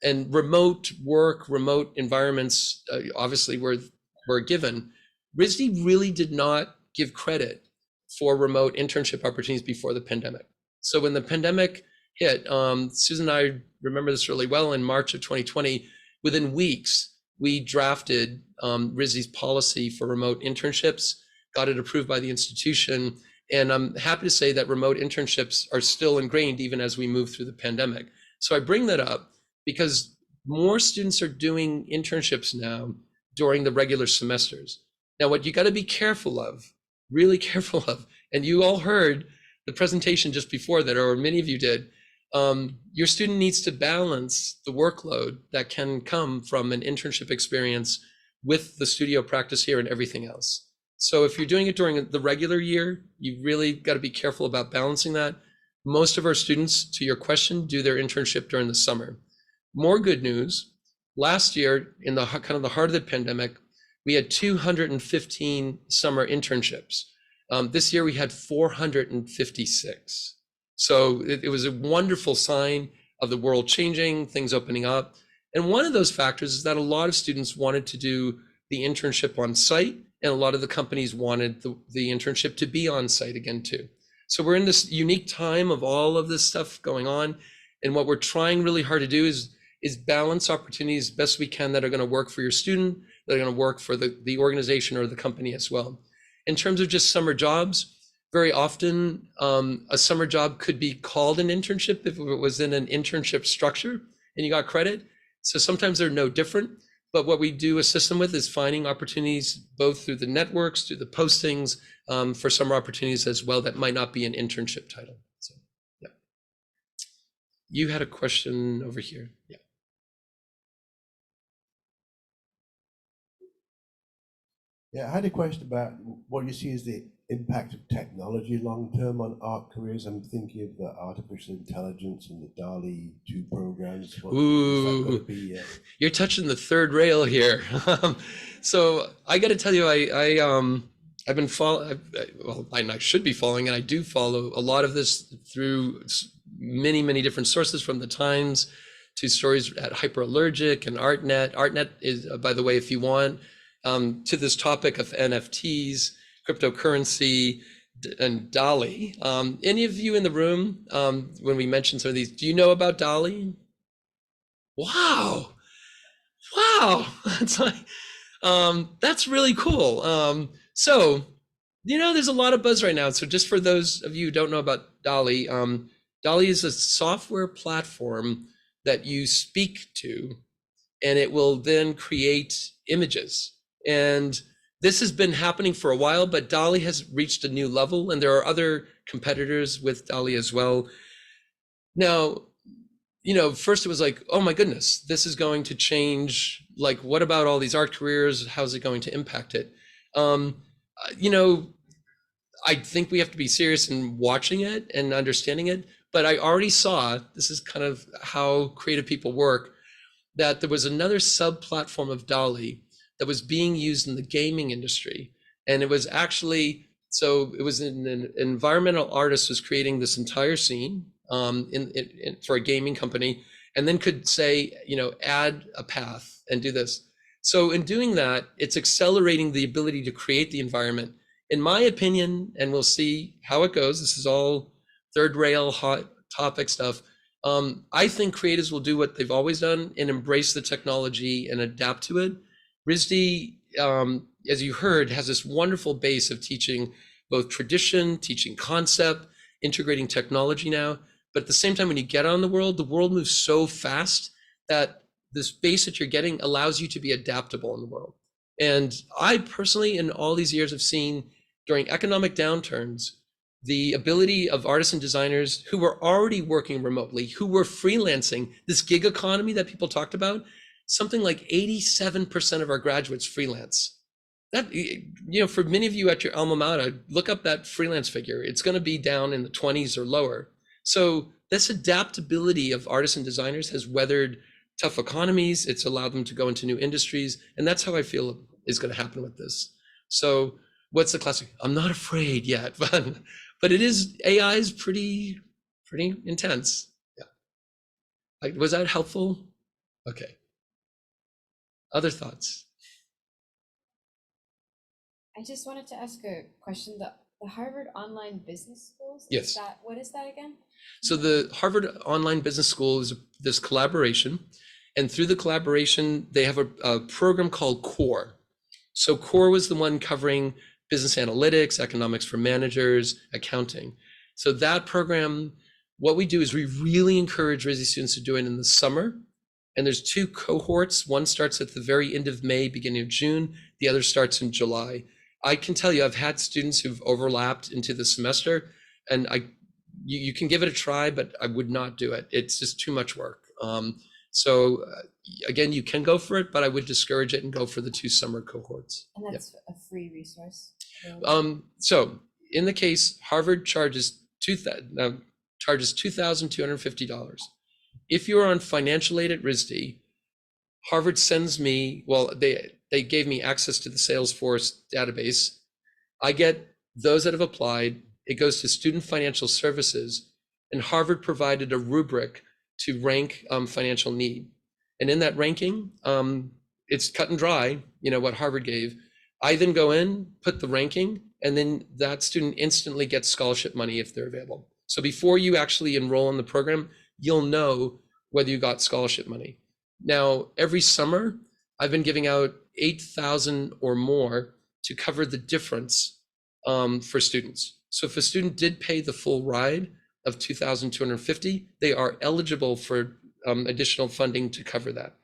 and remote work, remote environments, obviously were given. RISD really did not give credit for remote internship opportunities before the pandemic. So when the pandemic hit, Susan and I remember this really well, in March of 2020, within weeks, we drafted RISD's policy for remote internships, got it approved by the institution, and I'm happy to say that remote internships are still ingrained even as we move through the pandemic. So I bring that up because more students are doing internships now during the regular semesters. Now, what you got to be careful of, really careful of, and you all heard the presentation just before that, or many of you did, your student needs to balance the workload that can come from an internship experience with the studio practice here and everything else. So if you're doing it during the regular year, you really got to be careful about balancing that. Most of our students, to your question, do their internship during the summer. More good news, last year, in the kind of the heart of the pandemic, we had 215 summer internships. This year we had 456. So it was a wonderful sign of the world changing, things opening up. And one of those factors is that a lot of students wanted to do the internship on site, and a lot of the companies wanted the internship to be on site again too. So we're in this unique time of all of this stuff going on. And what we're trying really hard to do is balance opportunities best we can that are going to work for your student, that are going to work for the organization or the company as well. In terms of just summer jobs, very often a summer job could be called an internship if it was in an internship structure and you got credit. So sometimes they're no different, but what we do assist them with is finding opportunities both through the networks, through the postings, for summer opportunities as well that might not be an internship title. So, yeah. You had a question over here. Yeah. Yeah, I had a question about what you see as the impact of technology long term on art careers. I'm thinking of the artificial intelligence and the DALI 2 programs. Ooh, you're touching the third rail here. So I got to tell you, I've been following, well, I should be following, and I do follow a lot of this through many, many different sources, from the Times to stories at Hyperallergic and ArtNet. ArtNet is, by the way, if you want, to this topic of NFTs, cryptocurrency, and DALI. Any of you in the room, when we mentioned some of these, do you know about DALI? Wow. wow, it's like, that's really cool. So, you know, there's a lot of buzz right now. So just for those of you who don't know about DALL-E, DALL-E is a software platform that you speak to, and it will then create images. And this has been happening for a while, but DALL-E has reached a new level, and there are other competitors with DALL-E as well. Now, you know, first it was like, oh my goodness, this is going to change. Like, what about all these art careers? How's it going to impact it? You know, I think we have to be serious in watching it and understanding it. But I already saw, this is kind of how creative people work, that there was another sub-platform of DALL-E that was being used in the gaming industry. And it was actually, so it was an environmental artist was creating this entire scene for a gaming company, and then could say, you know, add a path and do this. So in doing that, it's accelerating the ability to create the environment. In my opinion, and we'll see how it goes, this is all third rail hot topic stuff. I think creatives will do what they've always done and embrace the technology and adapt to it. RISD, as you heard, has this wonderful base of teaching both tradition, teaching concept, integrating technology now. But at the same time, when you get out in the world moves so fast that the space that you're getting allows you to be adaptable in the world. And I personally, in all these years, have seen during economic downturns, the ability of artists and designers who were already working remotely, who were freelancing, this gig economy that people talked about, something like 87% of our graduates freelance. That, you know, for many of you at your alma mater, look up that freelance figure. It's going to be down in the 20s or lower. So this adaptability of artists and designers has weathered tough economies. It's allowed them to go into new industries. And that's how I feel is going to happen with this. So what's the classic? I'm not afraid yet, but it is, AI is pretty intense. Yeah. Like, was that helpful? Okay. Other thoughts? I just wanted to ask a question. The Harvard Online Business Schools, Yes. What is that again? So the Harvard Online Business School is this collaboration, and through the collaboration, they have a program called CORE. So CORE was the one covering business analytics, economics for managers, accounting. So that program, what we do is we really encourage RISD students to do it in the summer. And there's 2 cohorts. One starts at the very end of May, beginning of June. The other starts in July. I can tell you, I've had students who've overlapped into the semester, and you can give it a try, but I would not do it. It's just too much work. So again, you can go for it, but I would discourage it and go for the 2 summer cohorts. And that's a free resource. So in the case, Harvard charges $2,250. If you're on financial aid at RISD, Harvard sends me, well, they gave me access to the Salesforce database. I get those that have applied. It goes to Student Financial Services, and Harvard provided a rubric to rank financial need. And in that ranking, it's cut and dry, you know, what Harvard gave. I then go in, put the ranking, and then that student instantly gets scholarship money if they're available. So before you actually enroll in the program, you'll know whether you got scholarship money. Now, every summer, I've been giving out 8,000 or more to cover the difference for students. So if a student did pay the full ride of $2,250, they are eligible for additional funding to cover that.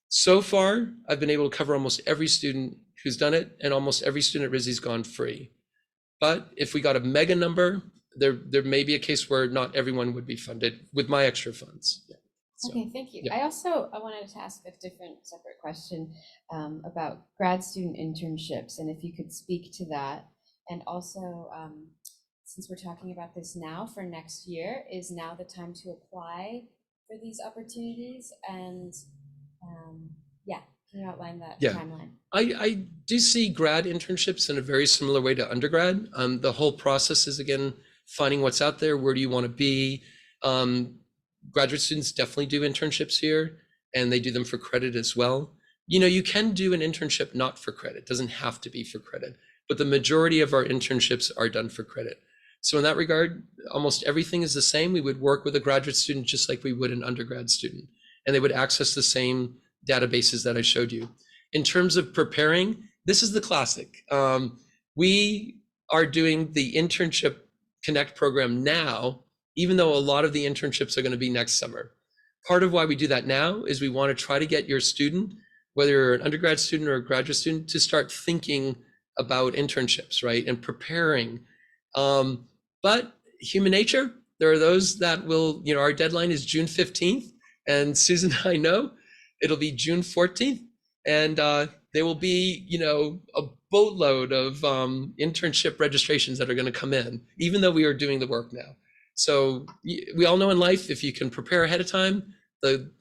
So far, I've been able to cover almost every student who's done it, and almost every student at RISD's gone free. But if we got a mega number, there may be a case where not everyone would be funded with my extra funds. Yeah. So, okay, thank you. Yeah. I wanted to ask a different separate question about grad student internships, and if you could speak to that. And also, since we're talking about this now for next year, is now the time to apply for these opportunities? And yeah, can you outline that timeline? I do see grad internships in a very similar way to undergrad. The whole process is, again, finding what's out there. Where do you want to be? Graduate students definitely do internships here, and they do them for credit as well. You know, you can do an internship not for credit. It doesn't have to be for credit, but the majority of our internships are done for credit. So in that regard, almost everything is the same. We would work with a graduate student just like we would an undergrad student, and they would access the same databases that I showed you. In terms of preparing, this is the classic. We are doing the Internship Connect program now, even though a lot of the internships are going to be next summer. Part of why we do that now is we want to try to get your student, whether you're an undergrad student or a graduate student, to start thinking about internships, right, and preparing. But human nature, there are those that will, our deadline is June 15th, and Susan and I know it'll be June 14th, and there will be, a boatload of internship registrations that are going to come in, even though we are doing the work now. So we all know in life, if you can prepare ahead of time,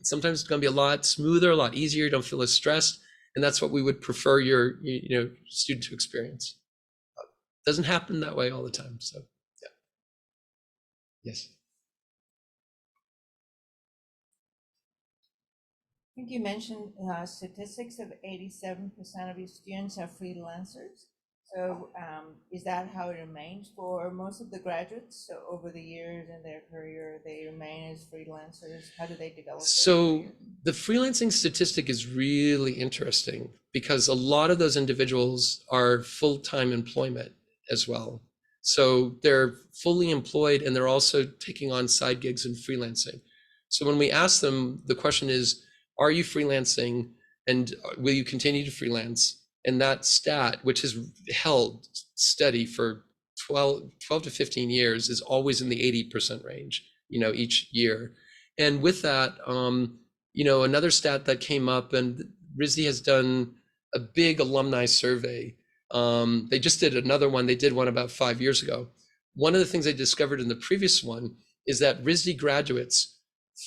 sometimes it's going to be a lot smoother, a lot easier. You don't feel as stressed, and that's what we would prefer your student to experience. Doesn't happen that way all the time. So yeah. Yes. I think you mentioned statistics of 87% of your students are freelancers. So is that how it remains for most of the graduates? So over the years in their career, they remain as freelancers. How do they develop? So the freelancing statistic is really interesting because a lot of those individuals are full-time employment as well. So they're fully employed and they're also taking on side gigs and freelancing. So when we ask them, the question is, are you freelancing and will you continue to freelance? And that stat, which has held steady for 12 to 15 years, is always in the 80% range, each year. And with that, another stat that came up, and RISD has done a big alumni survey. They just did another one. They did one about 5 years ago. One of the things they discovered in the previous one is that RISD graduates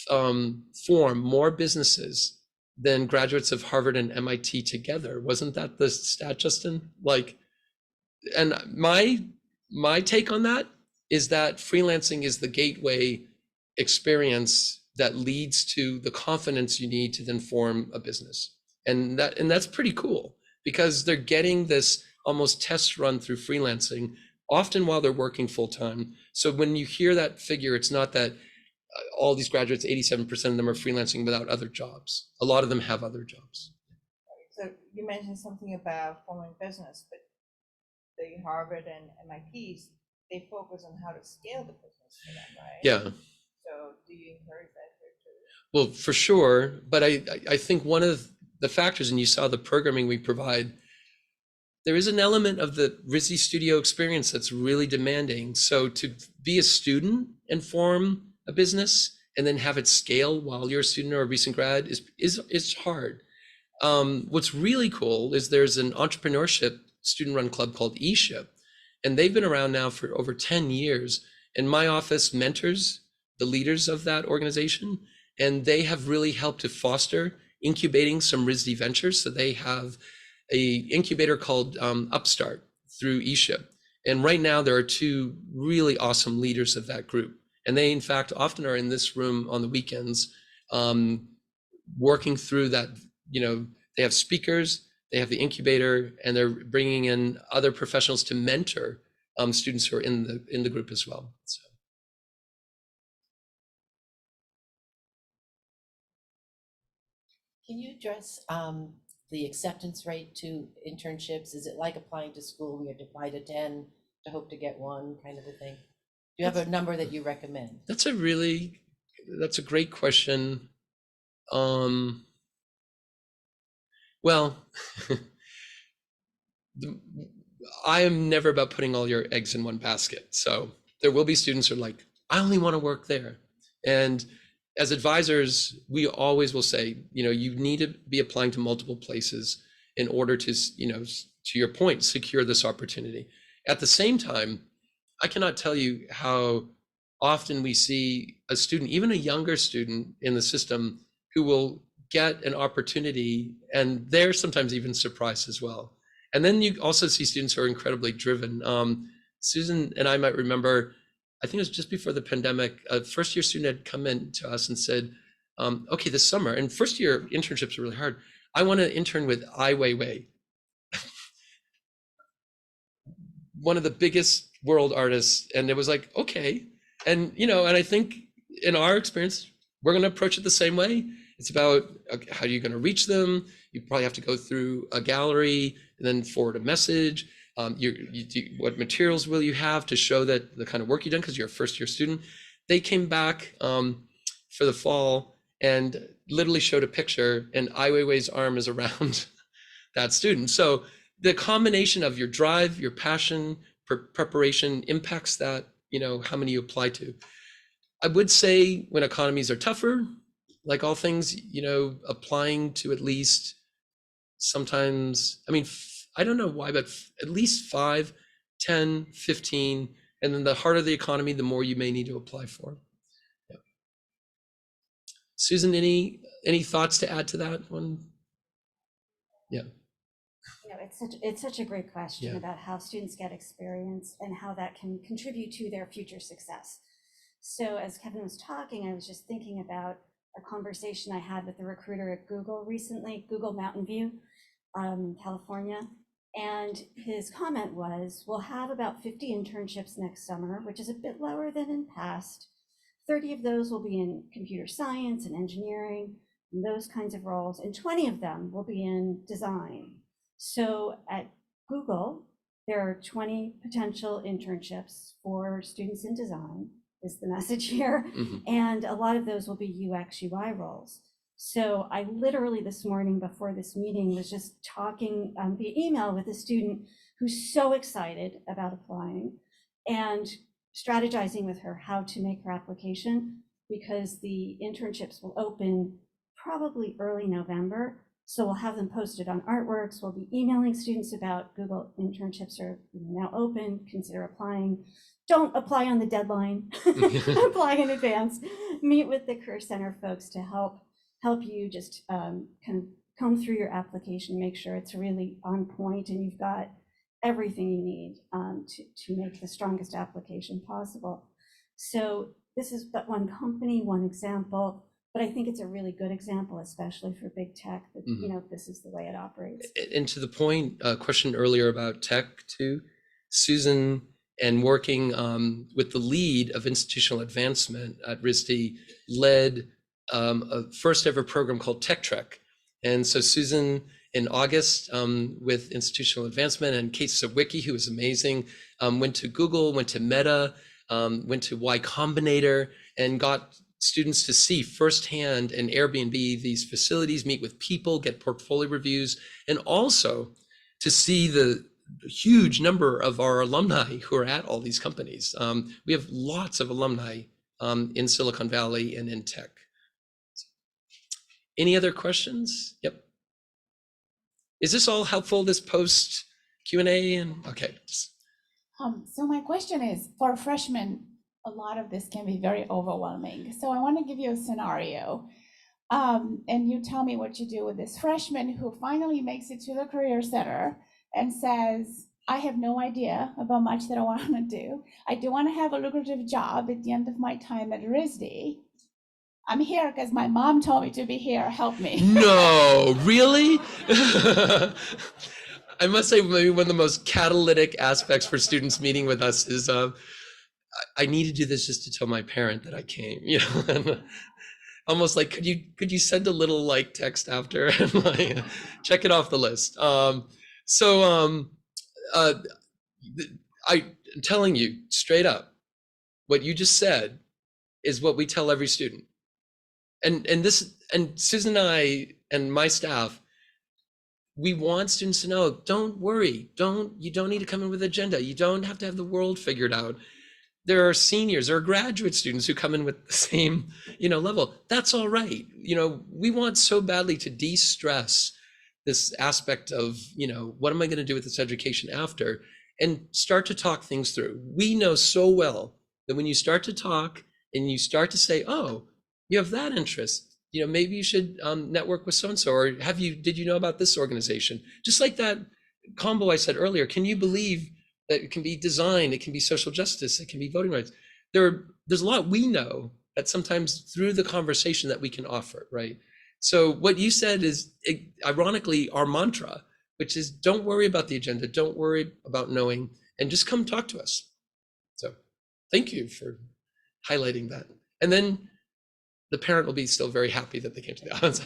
form more businesses than graduates of Harvard and MIT together. Wasn't that the stat, Justin? And my take on that is that freelancing is the gateway experience that leads to the confidence you need to then form a business. And that's pretty cool because they're getting this almost test run through freelancing, often while they're working full time. So when you hear that figure, it's not that all these graduates, 87% of them are freelancing without other jobs. A lot of them have other jobs. So you mentioned something about forming business, but the Harvard and MITs, they focus on how to scale the business for them, right? Yeah. So do you encourage that here too? Well, for sure. But I think one of the factors, and you saw the programming we provide, there is an element of the RISD studio experience that's really demanding. So to be a student and form a business and then have it scale while you're a student or a recent grad is hard. What's really cool is there's an entrepreneurship student-run club called eShip, and they've been around now for over 10 years. And my office mentors the leaders of that organization, and they have really helped to foster incubating some RISD ventures. So they have a incubator called Upstart through eShip. And right now there are 2 really awesome leaders of that group. And they, in fact, often are in this room on the weekends, working through that. They have speakers, they have the incubator, and they're bringing in other professionals to mentor students who are in the group as well. So. Can you address the acceptance rate to internships? Is it like applying to school where you have to apply to 10 to hope to get 1 kind of a thing? Do you have a number that you recommend? That's a great question. Well, I am never about putting all your eggs in one basket. So there will be students who are like, I only want to work there. And as advisors, we always will say, you need to be applying to multiple places in order to, to your point, secure this opportunity. At the same time, I cannot tell you how often we see a student, even a younger student in the system, who will get an opportunity and they're sometimes even surprised as well. And then you also see students who are incredibly driven. Susan and I might remember, I think it was just before the pandemic, a first-year student had come in to us and said, okay, this summer, and first-year internships are really hard, I want to intern with Ai Weiwei, one of the biggest world artists. And it was like, okay. And, and I think in our experience, we're going to approach it the same way. It's about how you're going to reach them. You probably have to go through a gallery and then forward a message. What materials will you have to show that the kind of work you've done because you're a first-year student. They came back for the fall and literally showed a picture, and Ai Weiwei's arm is around that student. So the combination of your drive, your passion, preparation impacts that, how many you apply to. I would say when economies are tougher, like all things, applying to at least sometimes, I don't know why, but at least 5, 10, 15, and then the harder the economy, the more you may need to apply for. Yeah. Susan, any thoughts to add to that one? Yeah. It's such a great question Yeah. about how students get experience and how that can contribute to their future success. So as Kevin was talking, I was just thinking about a conversation I had with the recruiter at Google recently, Google Mountain View, California. And his comment was, we'll have about 50 internships next summer, which is a bit lower than in past. 30 of those will be in computer science and engineering, and those kinds of roles, and 20 of them will be in design. So at Google, there are 20 potential internships for students in design, is the message here. Mm-hmm. And a lot of those will be UX, UI roles. So I literally this morning before this meeting was just talking via email with a student who's so excited about applying and strategizing with her how to make her application, because the internships will open probably early November. So we'll have them posted on Artworks. We'll be emailing students about Google internships are now open, consider applying. Don't apply on the deadline, apply in advance. Meet with the Career Center folks to help you just kind of comb through your application, make sure it's really on point and you've got everything you need to make the strongest application possible. So this is but one company, one example, but I think it's a really good example, especially for big tech, that this is the way it operates. And to the point, question earlier about tech too, Susan, and working with the lead of institutional advancement at RISD, led a first ever program called Tech Trek. And so Susan, in August, with institutional advancement, and Kate Sawicki, who was amazing, went to Google, went to Meta, went to Y Combinator, and got students to see firsthand in Airbnb these facilities, meet with people, get portfolio reviews, and also to see the huge number of our alumni who are at all these companies. We have lots of alumni in Silicon Valley and in tech. Any other questions? Yep. Is this all helpful, this post Q&A? And okay. So my question is, for freshmen, a lot of this can be very overwhelming. So I want to give you a scenario. And you tell me what you do with this freshman who finally makes it to the Career Center and says, I have no idea about much that I want to do. I do want to have a lucrative job at the end of my time at RISD. I'm here because my mom told me to be here. Help me. No, really? I must say, maybe one of the most catalytic aspects for students meeting with us is I need to do this just to tell my parent that I came. Almost like, could you send a little like text after and like check it off the list. I'm telling you straight up, what you just said is what we tell every student. And Susan and I and my staff, we want students to know, don't worry, you don't need to come in with an agenda. You don't have to have the world figured out. There are seniors, there are graduate students who come in with the same, level. That's all right. We want so badly to de-stress this aspect of, what am I going to do with this education after, and start to talk things through. We know so well that when you start to talk and you start to say, oh, you have that interest, maybe you should network with so-and-so, or did you know about this organization? Just like that combo I said earlier, can you believe that it can be design, it can be social justice, it can be voting rights. There's a lot we know that sometimes through the conversation that we can offer, right? So what you said is ironically our mantra, which is don't worry about the agenda, don't worry about knowing, and just come talk to us. So thank you for highlighting that. And then the parent will be still very happy that they came to the office.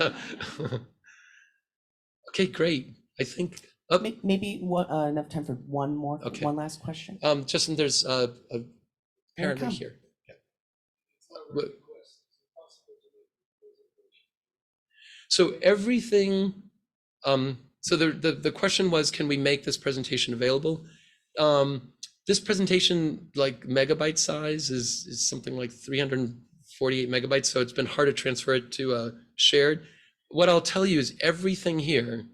Okay, great. I think maybe enough time for one last question. Justin, there's a parent right here. Yeah. So everything, so the question was, can we make this presentation available? This presentation, like megabyte size, is something like 348 megabytes. So it's been hard to transfer it to shared. What I'll tell you is everything here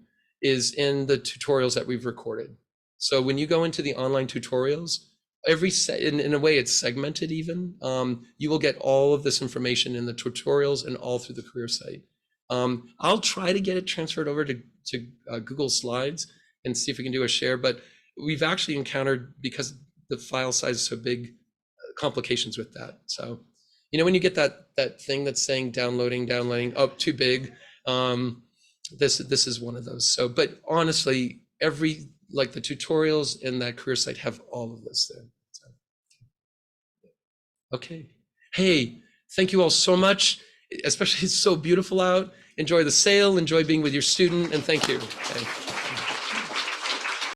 is in the tutorials that we've recorded. So when you go into the online tutorials, in a way it's segmented even. You will get all of this information in the tutorials and all through the career site. I'll try to get it transferred over to Google Slides and see if we can do a share, but we've actually encountered, because the file size is so big, complications with that. So, you know, when you get that thing that's saying downloading, oh, too big, this is one of those. So, but honestly, like the tutorials in that career site have all of this there. So, okay. Hey, thank you all so much. Especially, it's so beautiful out. Enjoy the sail, enjoy being with your student, and thank you. Okay.